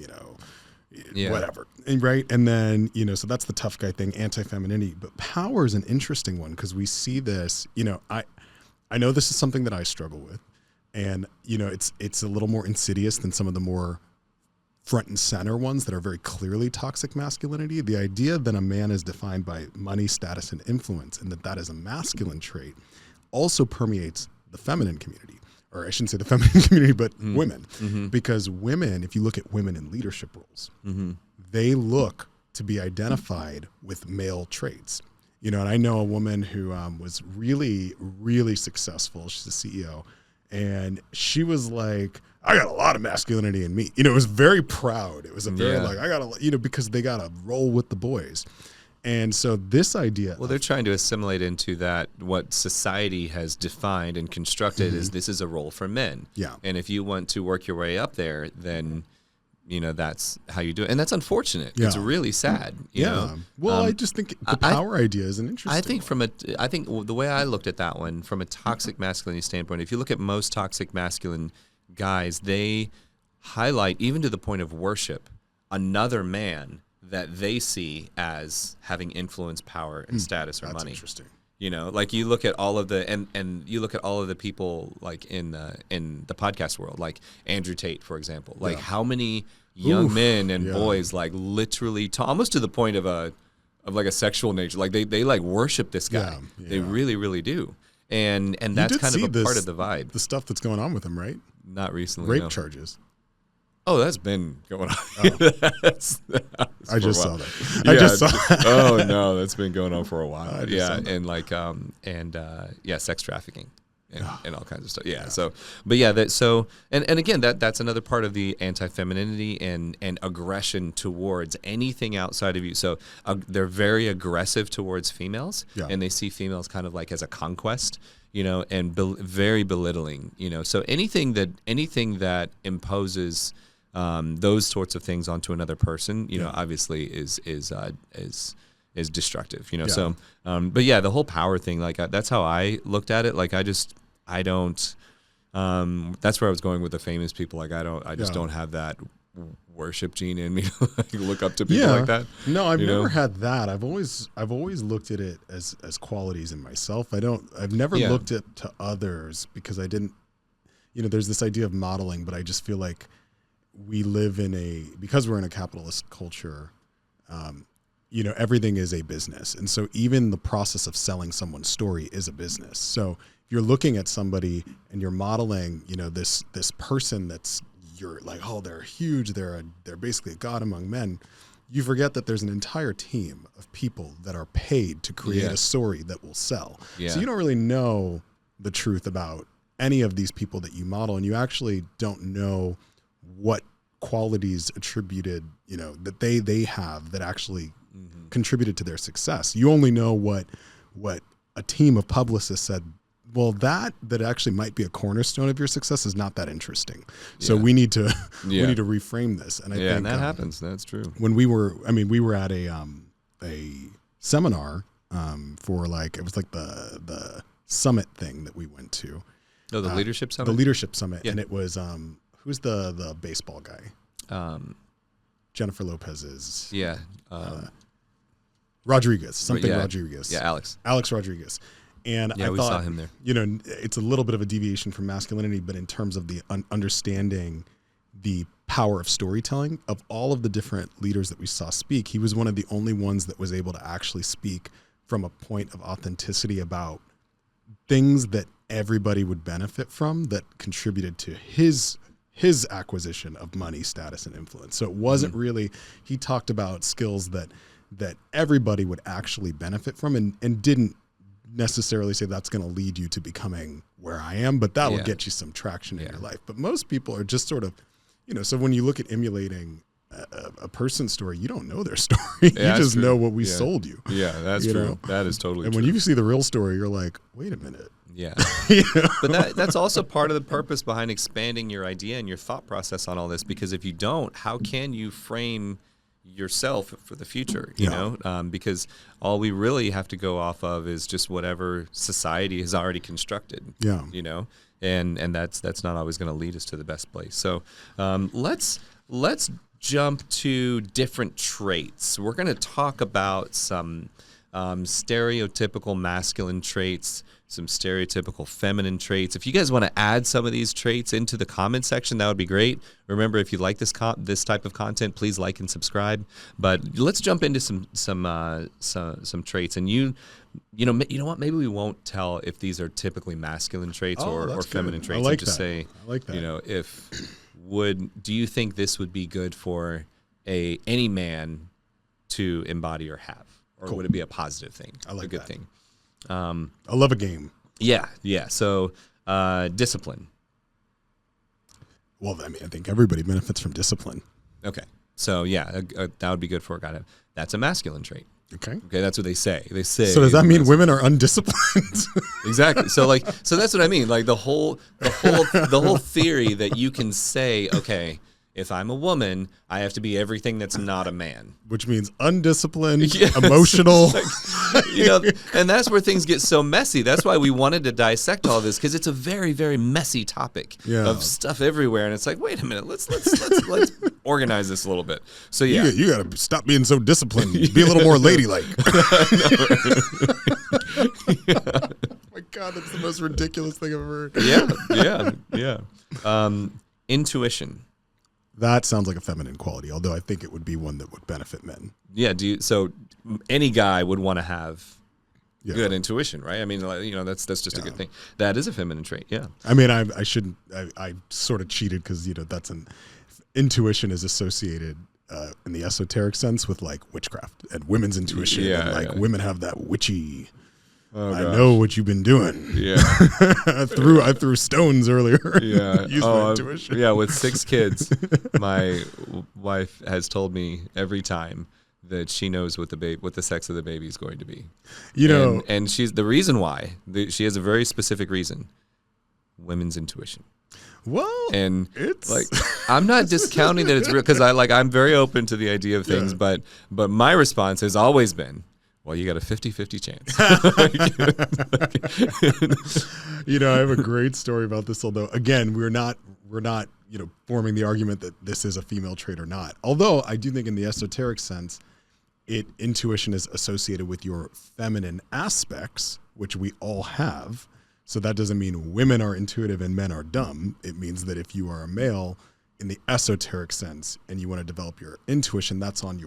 whatever. And, right. And then, so that's the tough guy thing, anti-femininity, but power is an interesting one because we see this, I know this is something that I struggle with. And, it's a little more insidious than some of the more front and center ones that are very clearly toxic masculinity. The idea that a man is defined by money, status, and influence, and that is a masculine trait also permeates the feminine community. Or I shouldn't say the feminine community, but women. Because women, if you look at women in leadership roles, they look to be identified with male traits. And I know a woman who was really, really successful. She's a CEO. And she was like, I got a lot of masculinity in me. It was very proud. It was a very I got to, because they got to roll with the boys. And so this idea. Well, they're trying to assimilate into that what society has defined and constructed is this is a role for men. Yeah. And if you want to work your way up there, then that's how you do it. And that's unfortunate. Yeah. It's really sad. You know? Well, I just think the power idea is an interesting I think the way I looked at that one from a toxic masculinity standpoint, if you look at most toxic masculine guys, they highlight, even to the point of worship, another man that they see as having influence, power, and status or money. Interesting. You know, like you look at all of the and you look at all of the people like in the podcast world, like Andrew Tate, for example. Like how many young men and boys like literally almost to the point of like a sexual nature. Like they like worship this guy. They really, really do. And that's kind of a part of the vibe. The stuff that's going on with him, right? Not recently. Rape charges. Oh, that's been going on. I just saw that. I just saw that. Oh no, that's been going on for a while. And like sex trafficking and all kinds of stuff. Yeah. So, but yeah, and again, that's another part of the anti-femininity and aggression towards anything outside of you. So they're very aggressive towards females, and they see females kind of like as a conquest. You know, and very belittling. You know, so anything that imposes those sorts of things onto another person, you know, obviously is destructive. You know, so but yeah, the whole power thing, like that's how I looked at it. Like I don't. That's where I was going with the famous people. Like I just don't have that worship gene in me to like look up to people like that. No, I've never had that. I've always looked at it as qualities in myself. I've never looked at to others because I didn't, you know, there's this idea of modeling, but I just feel like we live because we're in a capitalist culture, you know, everything is a business. And so even the process of selling someone's story is a business. So if you're looking at somebody and you're modeling, you know, this person you're like, oh, they're huge. They're basically a god among men. You forget that there's an entire team of people that are paid to create a story that will sell. Yeah. So you don't really know the truth about any of these people that you model, and you actually don't know what qualities attributed, you know, that they have that actually contributed to their success. You only know what a team of publicists said. Well, that actually might be a cornerstone of your success is not that interesting. So we need to reframe this. And I think and that happens. That's true. When we were at a seminar for like, it was like the summit thing that we went to. Oh, the leadership summit. The leadership summit, and it was who's the baseball guy? Jennifer Lopez's. Yeah. Rodriguez. Rodriguez. Yeah, Alex Rodriguez. And I we thought, saw him there. You know, it's a little bit of a deviation from masculinity, but in terms of the understanding the power of storytelling, of all of the different leaders that we saw speak, he was one of the only ones that was able to actually speak from a point of authenticity about things that everybody would benefit from that contributed to his acquisition of money, status, and influence. So it wasn't really, he talked about skills that everybody would actually benefit from and didn't necessarily say that's going to lead you to becoming where I am, but that will get you some traction in your life. But most people are just sort of, you know, so when you look at emulating a person's story, you don't know their story. You just know what we sold you. Yeah, that's true. Know? That is totally true. And when you see the real story, you're like, wait a minute. Yeah. You know? But that's also part of the purpose behind expanding your idea and your thought process on all this, because if you don't, how can you frame yourself for the future, you know, because all we really have to go off of is just whatever society has already constructed, you know, and that's not always going to lead us to the best place. So let's jump to different traits. We're going to talk about some stereotypical masculine traits, some stereotypical feminine traits. If you guys want to add some of these traits into the comment section, that would be great. Remember, if you like this type of content, please like and subscribe. But let's jump into some traits. And you know what? Maybe we won't tell if these are typically masculine traits or feminine traits. I like and just say, I like that. You know, do you think this would be good for any man to embody or have? Or would it be a positive thing? I like a good that. thing. I love a game. Yeah. So discipline. Well, I mean, I think everybody benefits from discipline. Okay. So that would be good for a guy. That's a masculine trait. Okay. That's what they say. They say. So does that mean women are undisciplined? Exactly. So that's what I mean. Like the whole theory that you can say, okay, if I'm a woman, I have to be everything that's not a man. Which means undisciplined, emotional. You know, and that's where things get so messy. That's why we wanted to dissect all this, because it's a very, very messy topic of stuff everywhere. And it's like, wait a minute, let's organize this a little bit. So yeah, you got to stop being so disciplined. Be a little more ladylike. My God, that's the most ridiculous thing I've ever heard. Yeah. Intuition. That sounds like a feminine quality, although I think it would be one that would benefit men. Yeah. So any guy would want to have Yeah. good intuition, right? I mean, that's just a good thing. That is a feminine trait. Yeah. I mean, I shouldn't. I sort of cheated because that's intuition is associated in the esoteric sense with like witchcraft and women's intuition. Yeah, and like women have that witchy. Oh, I know what you've been doing. Yeah. I threw stones earlier. Yeah. Use my intuition. Yeah. With 6 kids, my wife has told me every time that she knows what the sex of the baby is going to be. And she's the reason why. She has a very specific reason. Women's intuition. Well, and it's like I'm not discounting that it's real because I'm very open to the idea of things, but my response has always been, well, you got a 50-50 chance. I have a great story about this, although again, we're not forming the argument that this is a female trait or not. Although I do think in the esoteric sense, intuition is associated with your feminine aspects, which we all have. So that doesn't mean women are intuitive and men are dumb. It means that if you are a male in the esoteric sense and you want to develop your intuition, that's on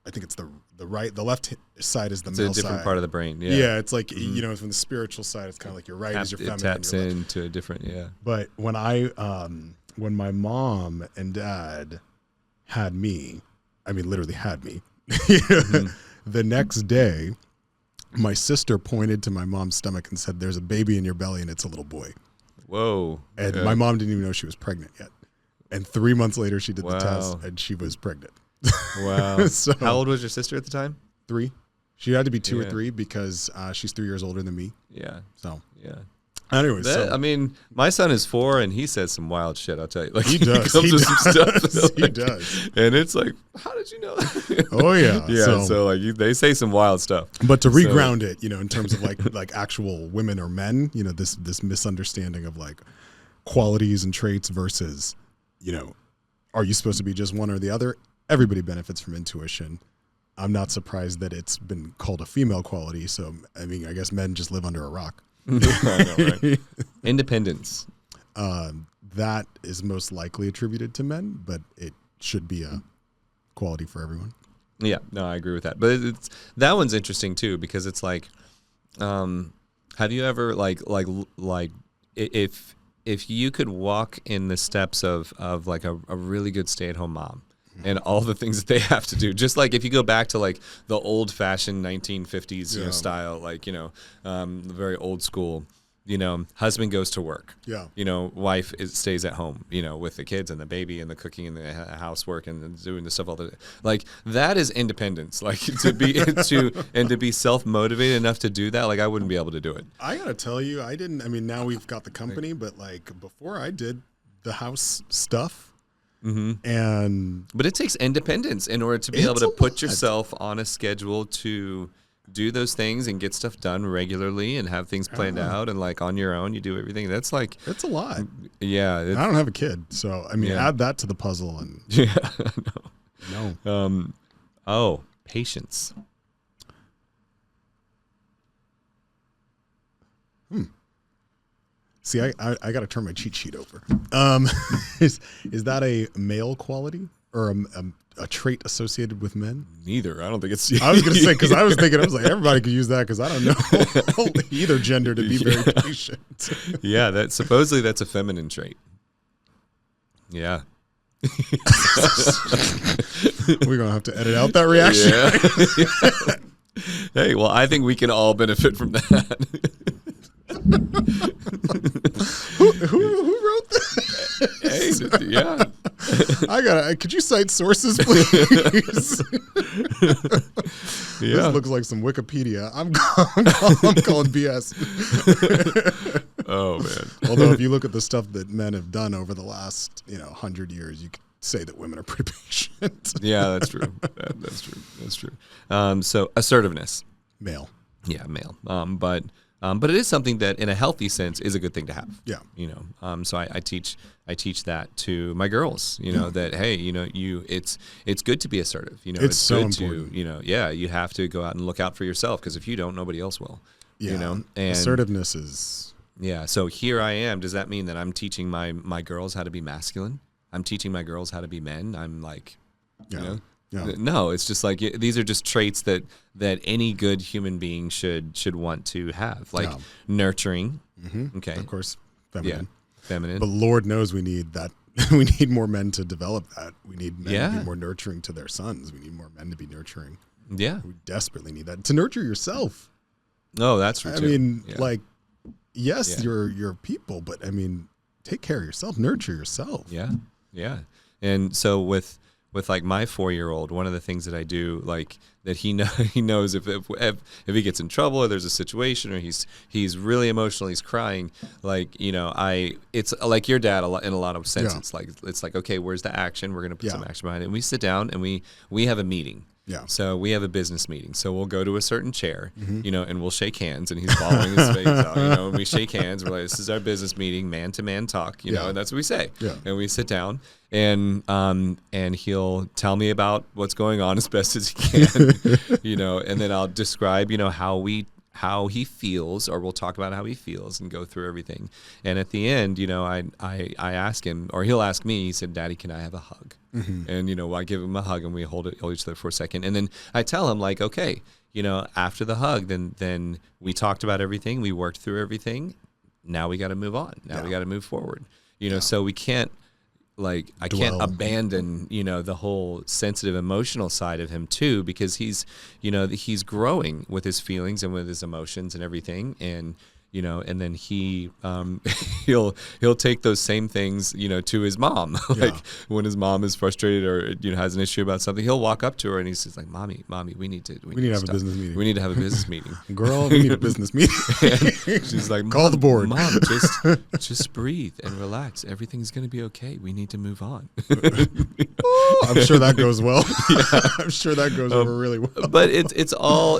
I think it's the left side is the male side. It's a different part of the brain. Yeah. Yeah. It's like, from the spiritual side, it's kind of like your right is your feminine. It taps into a different, yeah. But when when my mom and dad had me, I mean, literally had me, the next day, my sister pointed to my mom's stomach and said, "There's a baby in your belly and it's a little boy." Whoa. And my mom didn't even know she was pregnant yet. And 3 months later, she did the test and she was pregnant. Wow. So, how old was your sister at the time? 3. She had to be 2 or 3 because she's 3 years older than me. Yeah. So, yeah. Anyways, I mean, my son is 4 and he says some wild shit. I'll tell you. Like he does. He comes with some stuff. He does. And it's like, how did you know that? Oh yeah. Yeah. So like they say some wild stuff. But to reground it, in terms of like actual women or men, this misunderstanding of like qualities and traits versus, are you supposed to be just one or the other? Everybody benefits from intuition. I'm not surprised that it's been called a female quality. So I mean, I guess men just live under a rock. I know, right? Independence. That is most likely attributed to men, but it should be a quality for everyone. Yeah, no, I agree with that. But that one's interesting too because it's like, have you ever like if you could walk in the steps of like a really good stay-at-home mom and all the things that they have to do, just like if you go back to like the old-fashioned 1950s style, like very old school, husband goes to work, wife stays at home, with the kids and the baby and the cooking and the housework and doing the stuff all the like that is independence, like to be self-motivated enough to do that. Like I wouldn't be able to do it. I gotta tell you, I didn't. I mean, now we've got the company, but like before I did the house stuff. Mm-hmm. But it takes independence in order to be able to put yourself on a schedule to do those things and get stuff done regularly and have things planned out and like on your own you do everything. That's like it's a lot. Yeah, I don't have a kid, so I mean add that to the puzzle and no. Patience. See, I got to turn my cheat sheet over. Is that a male quality or a trait associated with men? Neither. I don't think it's. I was going to say because I was like everybody could use that because I don't know either gender to be very patient. Yeah, supposedly that's a feminine trait. Yeah. We're gonna have to edit out that reaction. Yeah. Hey, well, I think we can all benefit from that. Who wrote that? Hey, yeah. Could you cite sources, please? Yeah. This looks like some Wikipedia. I'm calling BS. Oh man. Although if you look at the stuff that men have done over the last 100 years, you could say that women are pretty patient. Yeah, that's true. That's true. So assertiveness. Male. Yeah, male. But it is something that, in a healthy sense, is a good thing to have. Yeah. So I teach that to my girls. That hey, it's good to be assertive. It's so good important. to you have to go out and look out for yourself because if you don't, nobody else will. Yeah. You know, and assertiveness is. Yeah. So here I am. Does that mean that I'm teaching my girls how to be masculine? I'm teaching my girls how to be men. I'm like, you know, no, it's just like these are just traits that any good human being should want to have, like nurturing. Mm-hmm. Okay. Of course. Feminine. Yeah. Feminine. But Lord knows we need that. We need more men to develop that. We need men to be more nurturing to their sons. We need more men to be nurturing. Yeah. We desperately need that. To nurture yourself. Oh, that's true. I mean, like, yes, you're people, but I mean, take care of yourself, nurture yourself. Yeah. Yeah. And so with like my 4-year-old, one of the things that I do, like that he knows if he gets in trouble or there's a situation or he's really emotional, he's crying, like, you know, it's like your dad in a lot of senses. It's like, okay, where's the action? We're going to put some action behind it. And we sit down and we have a meeting. Yeah. So we have a business meeting. So we'll go to a certain chair, you know, and we'll shake hands, and he's following his face out, you know, and we shake hands. We're like, this is our business meeting, man-to-man talk, you know, and that's what we say. Yeah. And we sit down, and he'll tell me about what's going on as best as he can, you know, and then I'll describe, you know, how he feels, or we'll talk about how he feels and go through everything. And at the end, you know, I ask him, or he'll ask me, he said, Daddy, can I have a hug? Mm-hmm. And, you know, I give him a hug and we hold each other for a second. And then I tell him, like, okay, you know, after the hug, then we talked about everything. We worked through everything. Now we got to move on. Now we got to move forward. You know, so we can't, like, I can't abandon, you know, the whole sensitive emotional side of him too, because he's, you know, he's growing with his feelings and with his emotions and everything. And, you know, and then he'll take those same things, you know, to his mom. Like when his mom is frustrated or, you know, has an issue about something, he'll walk up to her and he's just like, Mommy, we need to have a business meeting. We need to have a business meeting. Girl, we need a business meeting. She's like, call the board. Mom, just breathe and relax. Everything's going to be okay. We need to move on. I'm sure that goes well. I'm sure that goes over really well. But it's all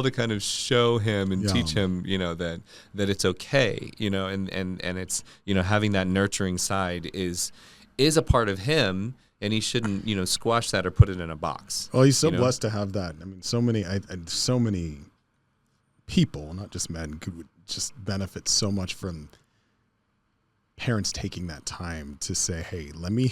to kind of show him and teach him, you know, that it's okay, you know, and it's, you know, having that nurturing side is a part of him, and he shouldn't, you know, squash that or put it in a box. Well, he's so blessed to have that. I mean, so many people, not just men, could just benefit so much from parents taking that time to say, hey, let me,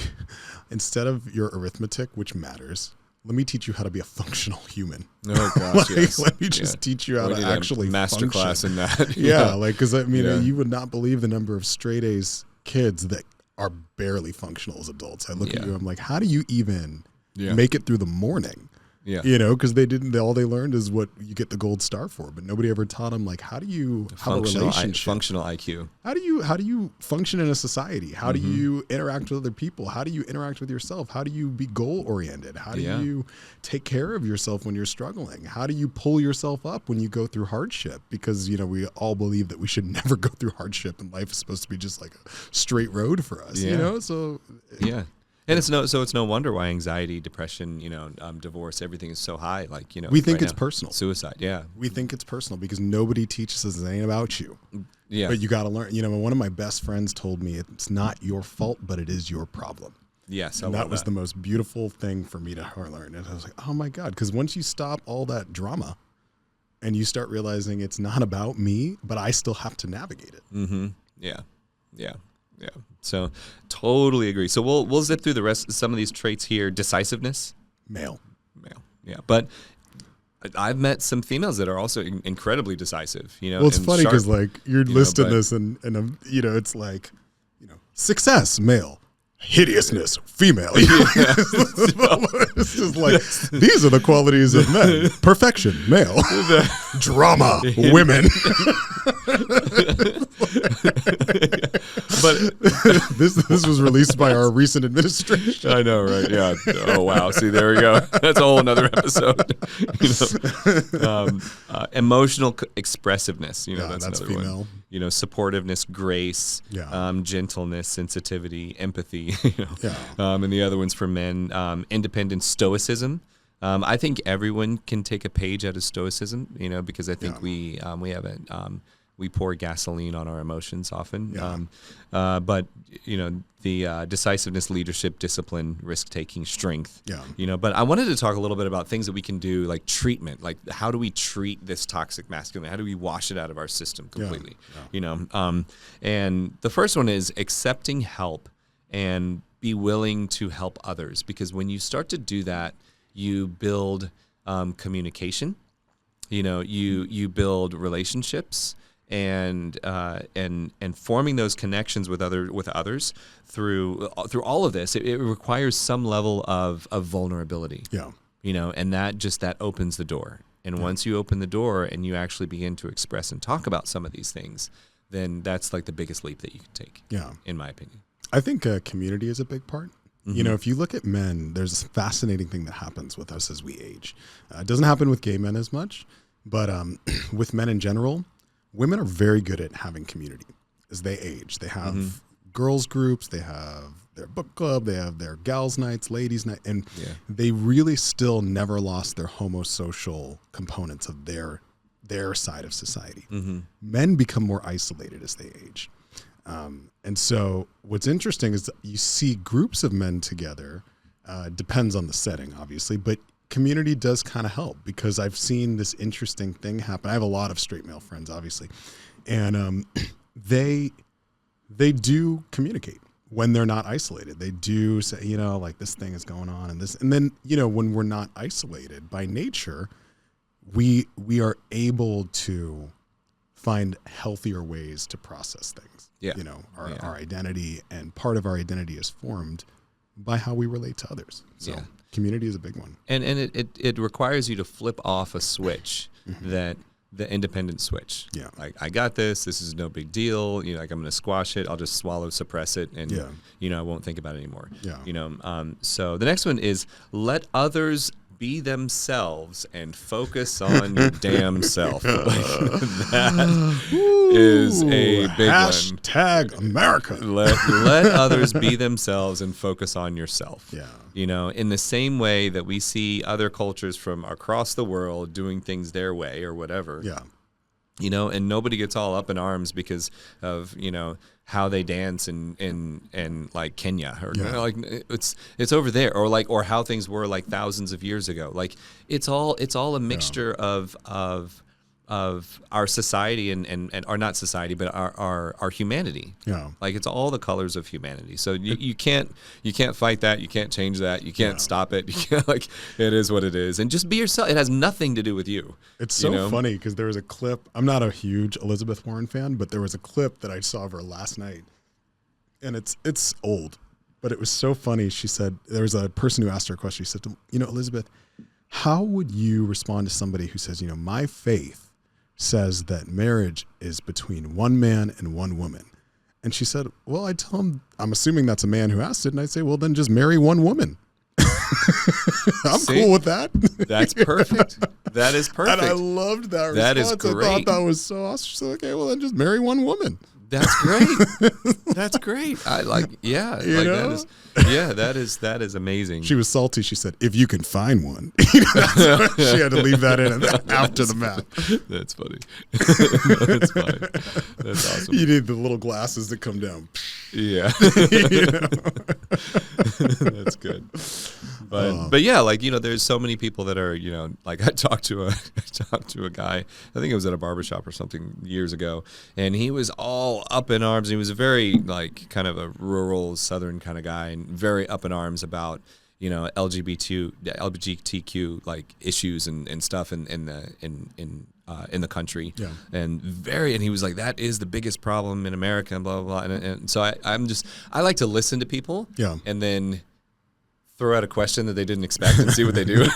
instead of your arithmetic, which matters, let me teach you how to be a functional human. Oh gosh, yes. Let me just teach you how to actually master class in that. Like, because I mean, you would not believe the number of straight A's kids that are barely functional as adults. I look at you, I'm like, how do you even make it through the morning? Yeah, you know, because all they learned is what you get the gold star for, but nobody ever taught them, like, how do you have a relationship? Functional IQ. How do you function in a society? How do you interact with other people? How do you interact with yourself? How do you be goal oriented? How do you take care of yourself when you're struggling? How do you pull yourself up when you go through hardship? Because, you know, we all believe that we should never go through hardship, and life is supposed to be just like a straight road for us. You know, so and it's no wonder why anxiety, depression, you know, divorce, everything is so high. Like, you know, we think it's personal. Suicide, we think it's personal because nobody teaches us it ain't about you. Yeah, but you got to learn. You know, one of my best friends told me it's not your fault, but it is your problem. Yes, and that was the most beautiful thing for me to learn. And I was like, oh my God, because once you stop all that drama, and you start realizing it's not about me, but I still have to navigate it. Mm-hmm. Yeah. So totally agree. So we'll zip through the rest of some of these traits here. Decisiveness. Male. Yeah. But I've met some females that are also incredibly decisive, you know. Well, it's funny because, like, you're listing this and you know, it's like, you know, success, male. Hideousness, female. It's just like, these are the qualities of men. Perfection, male. Drama, women. But this was released by our recent administration. I know, right? Yeah. Oh wow. See, there we go. That's a whole another episode. You know, emotional expressive,ness. You know, that's another female. One. You know, supportiveness, grace, gentleness, sensitivity, empathy. You know, and the other ones for men, independence, stoicism. I think everyone can take a page out of stoicism. You know, because I think we have we pour gasoline on our emotions often. Yeah. But the decisiveness, leadership, discipline, risk-taking, strength. Yeah. But I wanted to talk a little bit about things that we can do, like treatment. Like, how do we treat this toxic masculinity? How do we wash it out of our system completely? Yeah. And the first one is accepting help and be willing to help others. Because when you start to do that, you build communication. You build relationships. And forming those connections with others through all of this, it requires some level of vulnerability. Yeah. And that opens the door. And once you open the door and you actually begin to express and talk about some of these things, then that's like the biggest leap that you can take. Yeah. In my opinion. I think community is a big part. Mm-hmm. If you look at men, there's this fascinating thing that happens with us as we age. It doesn't happen with gay men as much, but with men in general, women are very good at having community as they age. They have girls groups, they have their book club, they have their gals nights, ladies night, and they really still never lost their homosocial components of their side of society. Mm-hmm. Men become more isolated as they age. And so what's interesting is that you see groups of men together, depends on the setting, obviously, but community does kind of help, because I've seen this interesting thing happen. I have a lot of straight male friends, obviously, and they do communicate when they're not isolated. They do say, like, this thing is going on, and then when we're not isolated by nature, we are able to find healthier ways to process things. Our identity, and part of our identity is formed by how we relate to others. So community is a big one. And it requires you to flip off a switch, that the independent switch. Yeah. Like, I got this. This is no big deal. Like, I'm going to squash it. I'll just suppress it. And, I won't think about it anymore. Yeah. So the next one is let others be themselves and focus on your damn self. That is a big one. Hashtag America. Let others be themselves and focus on yourself. Yeah. In the same way that we see other cultures from across the world doing things their way or whatever. Yeah. And nobody gets all up in arms because of, how they dance in like Kenya, or like it's over there, or how things were like thousands of years ago. Like, it's all a mixture of our society and or not society, but our humanity. Yeah. Like, it's all the colors of humanity. So you can't fight that. You can't change that. You can't stop it. You can't, like, it is what it is. And just be yourself. It has nothing to do with you. It's so funny, because there was a clip. I'm not a huge Elizabeth Warren fan, but there was a clip that I saw of her last night, and it's old, but it was so funny. She said, there was a person who asked her a question. She said, Elizabeth, how would you respond to somebody who says, my faith says that marriage is between one man and one woman? And she said, well, I tell him, I'm assuming that's a man who asked it, and I say, well, then just marry one woman. I'm cool with that. That's perfect. That is perfect. And I loved that response. That is great. I thought that was so awesome. She said, okay, well, then just marry one woman. That's great. That's great. I like, that is amazing. She was salty. She said, if you can find one. She had to leave that in after the math. That's funny. That's fine. That's awesome. You need the little glasses that come down. Yeah. That's good. But yeah, like, there's so many people that are, like, I talked to a guy, I think it was at a barbershop or something years ago, and he was all up in arms. He was a very, like, kind of a rural southern kind of guy, and very up in arms about, LGBTQ like issues and stuff in the country. Yeah. And he was like, that is the biggest problem in America, and blah blah blah. And so I like to listen to people. Yeah. And then throw out a question that they didn't expect and see what they do. And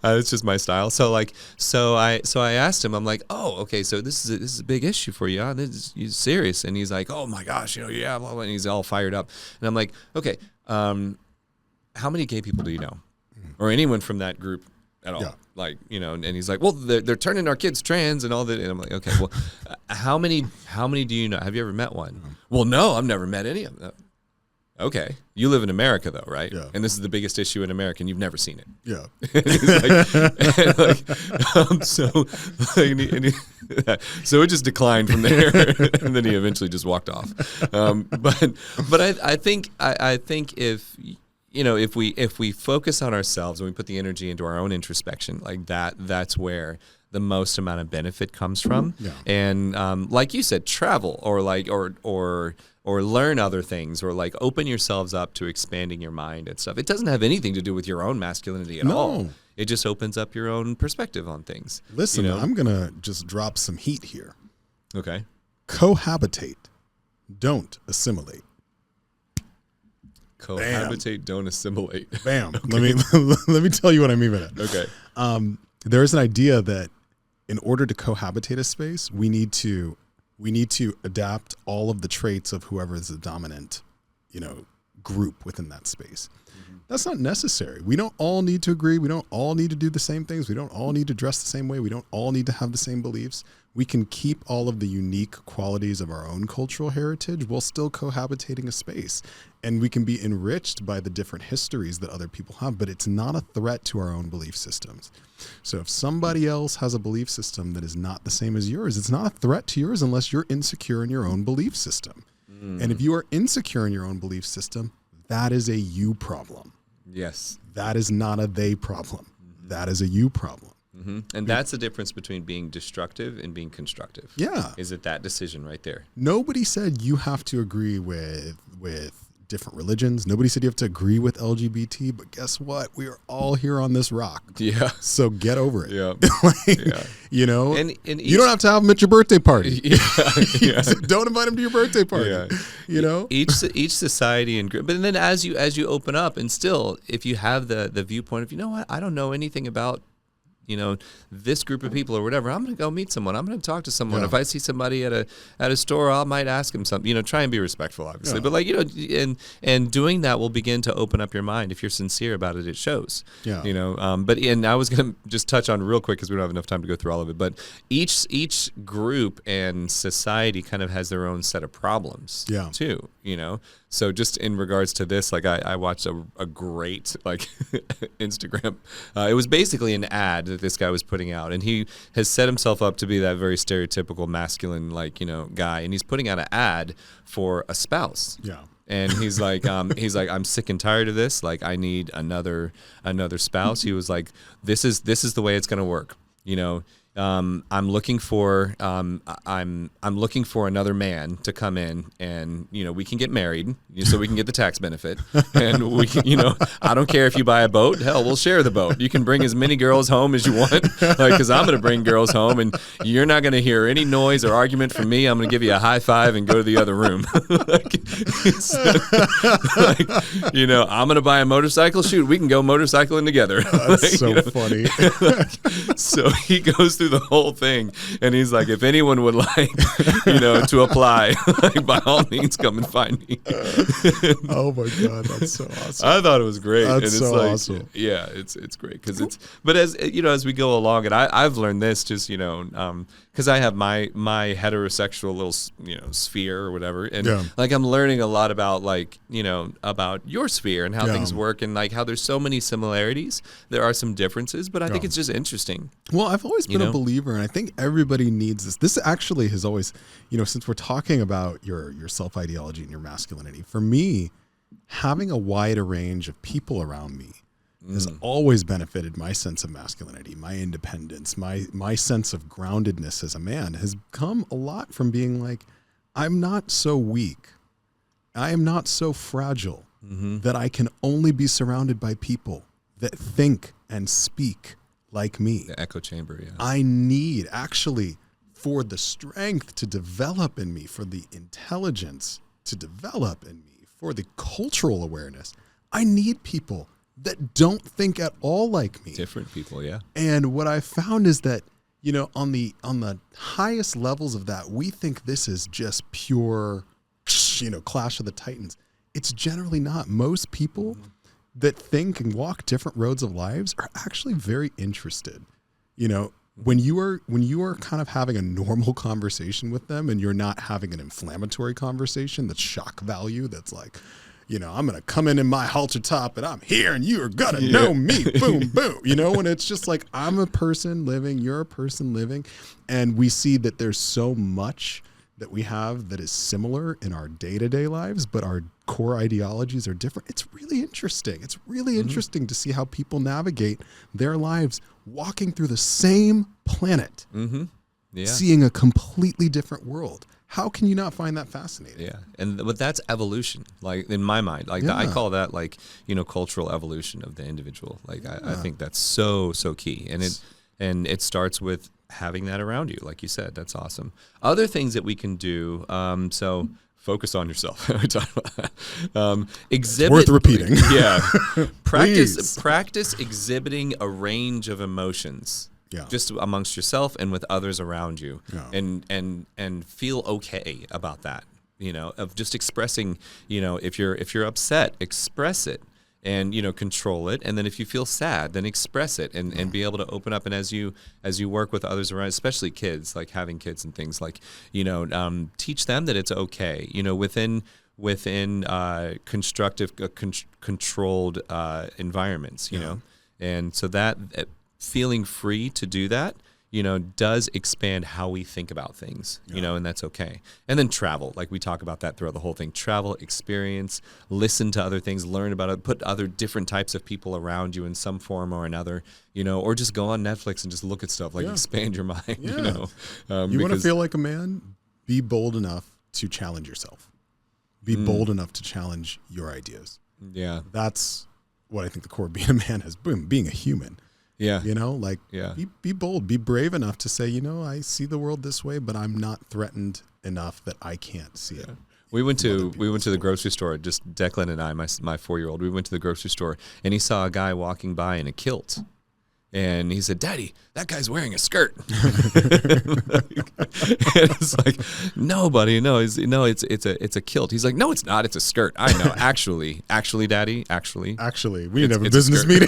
it's just my style. So I asked him, I'm like, oh, okay, so this is a big issue for you, huh? This is serious. And he's like, oh my gosh, yeah, blah, blah, and he's all fired up. And I'm like, okay, how many gay people do you know, or anyone from that group at all? Yeah. Like, and he's like, well, they're turning our kids trans and all that. And I'm like, okay, well, how many do you know? Have you ever met one? Well, no, I've never met any of them. Okay. You live in America, though, right? Yeah. And this is the biggest issue in America, and you've never seen it. Yeah. So it just declined from there, and then he eventually just walked off. But I think if if we focus on ourselves and we put the energy into our own introspection, like that's where the most amount of benefit comes from. Yeah. And like you said, travel or learn other things, or like open yourselves up to expanding your mind and stuff. It doesn't have anything to do with your own masculinity at all. It just opens up your own perspective on things. Listen, I'm going to just drop some heat here. Okay. Cohabitate. Don't assimilate. Cohabitate, don't assimilate. Bam. Okay. Let me tell you what I mean by that. Okay. There is an idea that in order to cohabitate a space, we need to adapt all of the traits of whoever is the dominant, group within that space. Mm-hmm. That's not necessary. We don't all need to agree. We don't all need to do the same things. We don't all need to dress the same way. We don't all need to have the same beliefs. We can keep all of the unique qualities of our own cultural heritage while still cohabitating a space. And we can be enriched by the different histories that other people have, but it's not a threat to our own belief systems. So if somebody else has a belief system that is not the same as yours, it's not a threat to yours unless you're insecure in your own belief system. And if you are insecure in your own belief system, that is a you problem. Yes. That is not a they problem. That is a you problem. Mm-hmm. And that's the difference between being destructive and being constructive. Yeah. Is it that decision right there? Nobody said you have to agree with different religions. Nobody said you have to agree with LGBT, but guess what? We are all here on this rock. Yeah. So get over it. Yeah. And each, you don't have to have them at your birthday party. Yeah. Don't invite them to your birthday party. Yeah. Each society and group, but then as you open up, and still, if you have the viewpoint of, what, I don't know anything about this group of people or whatever, I'm going to go meet someone. I'm going to talk to someone. Yeah. If I see somebody at a store, I might ask him something, try and be respectful, obviously. Yeah. But and doing that will begin to open up your mind. If you're sincere about it, it shows. Yeah. And I was going to just touch on real quick because we don't have enough time to go through all of it, but each group and society kind of has their own set of problems too, So just in regards to this, like I watched a great Instagram. It was basically an ad that this guy was putting out, and he has set himself up to be that very stereotypical masculine guy, and he's putting out an ad for a spouse. Yeah. And he's like, I'm sick and tired of this. Like, I need another spouse. He was like, this is the way it's gonna work. I'm looking for another man to come in, and we can get married so we can get the tax benefit, and we can, I don't care if you buy a boat. Hell, we'll share the boat. You can bring as many girls home as you want, because I'm going to bring girls home, and you're not going to hear any noise or argument from me. I'm going to give you a high five and go to the other room. I'm going to buy a motorcycle. Shoot, we can go motorcycling together. That's so funny. So he goes through the whole thing, and he's like, if anyone would like to apply, by all means come and find me. Oh my God, that's so awesome. I thought it was great. That's and it's so like, awesome. Yeah, it's great because but as we go along, and I've learned this just because I have my heterosexual little sphere or whatever, and I'm learning a lot about about your sphere and how things work, and how there's so many similarities. There are some differences, but I think it's just interesting. Well, I've always been a believer, and I think everybody needs this. This actually has always, since we're talking about your self-ideology and your masculinity, for me, having a wider range of people around me has always benefited my sense of masculinity, my independence, my sense of groundedness as a man has come a lot from being like, I'm not so weak. I am not so fragile that I can only be surrounded by people that think and speak like me. The echo chamber, yeah. I need, actually, for the strength to develop in me, for the intelligence to develop in me, for the cultural awareness, I need people that don't think at all like me. Different people, yeah. And what I found is that, on the highest levels of that, we think this is just pure, Clash of the Titans. It's generally not. Most people that think and walk different roads of lives are actually very interested. When you are kind of having a normal conversation with them, and you're not having an inflammatory conversation that's shock value, that's like, I'm going to come in my halter top and I'm here and you are going to know me. Boom, boom. And it's just like, I'm a person living, you're a person living. And we see that there's so much that we have that is similar in our day-to-day lives, but our core ideologies are different. It's really interesting. It's really interesting to see how people navigate their lives walking through the same planet, seeing a completely different world. How can you not find that fascinating? Yeah, but that's evolution. Like in my mind, I call that cultural evolution of the individual. I think that's so key, and it starts with having that around you, like you said. That's awesome. Other things that we can do. So focus on yourself. We talked about that. Exhibit. It's worth repeating. Yeah. Practice exhibiting a range of emotions. Yeah. Just amongst yourself and with others around you, and feel okay about that. Of just expressing. If you're upset, express it, and control it. And then if you feel sad, then express it, and be able to open up. And as you work with others around, especially kids, like having kids and things, like teach them that it's okay. Within constructive, controlled environments. And so that. Feeling free to do that, does expand how we think about things, and that's okay. And then travel, like we talk about that throughout the whole thing. Travel, experience, listen to other things, learn about it, put other different types of people around you in some form or another, or just go on Netflix and just look at stuff, expand your mind, you want to feel like a man? Be bold enough to challenge yourself. Be bold enough to challenge your ideas. Yeah. That's what I think the core of being a man is, being a human. Yeah. Be bold, be brave enough to say, I see the world this way, but I'm not threatened enough that I can't see it. We went to the grocery store, just Declan and I, my 4-year-old. We went to the grocery store and he saw a guy walking by in a kilt. And he said, "Daddy, that guy's wearing a skirt." It's like, "No, buddy, no, it's a kilt." He's like, "No, it's not. It's a skirt." I know. Actually, Daddy, actually, we need to have a business meeting.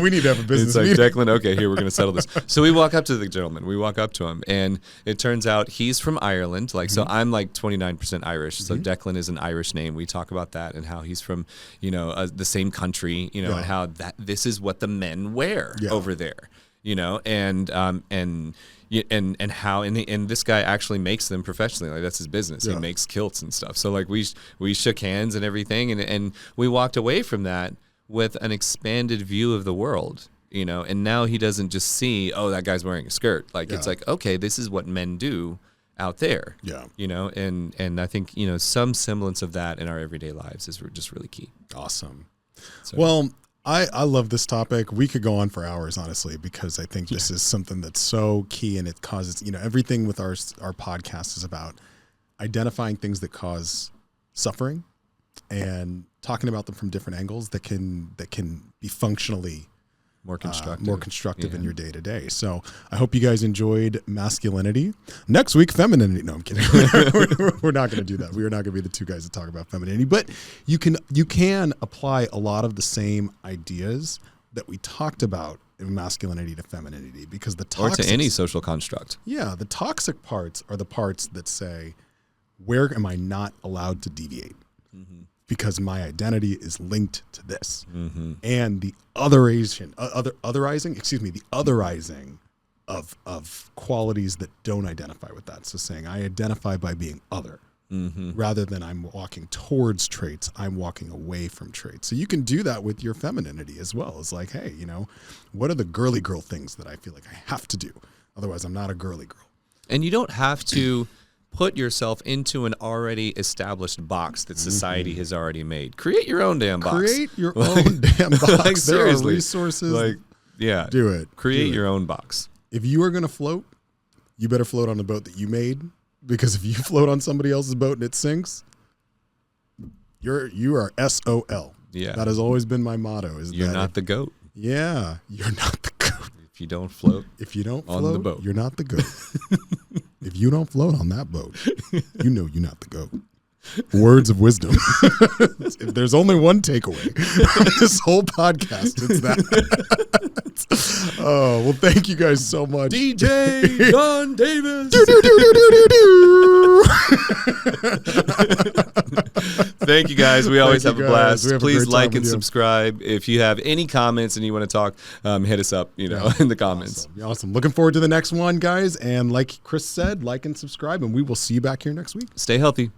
We need to have a business meeting. It's like, Declan, okay, here, we're going to settle this. So we walk up to the gentleman. We walk up to him, and it turns out he's from Ireland. So I'm 29% Irish. So Declan is an Irish name. We talk about that and how he's from, the same country, and how this is what the men wear over there, and how and this guy actually makes them professionally. That's his business. He makes kilts and stuff. So we shook hands and everything, and we walked away from that with an expanded view of the world. And now he doesn't just see, oh, that guy's wearing a skirt. It's like, okay, this is what men do out there. Yeah. And I think some semblance of that in our everyday lives is just really key. Awesome. So. Well, I love this topic. We could go on for hours, honestly, because I think this is something that's so key, and it causes, everything with our podcast is about identifying things that cause suffering and talking about them from different angles that can be functionally more constructive in your day to day. So I hope you guys enjoyed masculinity. Next week, femininity. No, I'm kidding. We're not going to do that. We are not going to be the two guys that talk about femininity, but you can apply a lot of the same ideas that we talked about in masculinity to femininity, because the toxic, or to any social construct. Yeah, the toxic parts are the parts that say, where am I not allowed to deviate? Mm-hmm. Because my identity is linked to this. Mm-hmm. And the otherizing of qualities that don't identify with that. So saying I identify by being other, rather than I'm walking towards traits, I'm walking away from traits. So you can do that with your femininity as well. It's like, hey, what are the girly girl things that I feel like I have to do? Otherwise, I'm not a girly girl. And you don't have to put yourself into an already established box that society has already made. Create your own damn box. Create your own damn box. There are resources. Do it. Create your own box. If you are going to float, you better float on the boat that you made, because if you float on somebody else's boat and it sinks, you are SOL. Yeah. That has always been my motto. You're not the goat. Yeah, you're not the goat. If you don't float on the boat, you're not the goat. If you don't float on that boat, you're not the goat. Words of wisdom. If there's only one takeaway from this whole podcast, it's that. Oh, well, thank you guys so much. DJ John Davis. Thank you guys. We always have a blast. Please like and subscribe. If you have any comments and you want to talk, hit us up, in the comments. Awesome. Looking forward to the next one, guys. And like Chris said, like and subscribe, and we will see you back here next week. Stay healthy.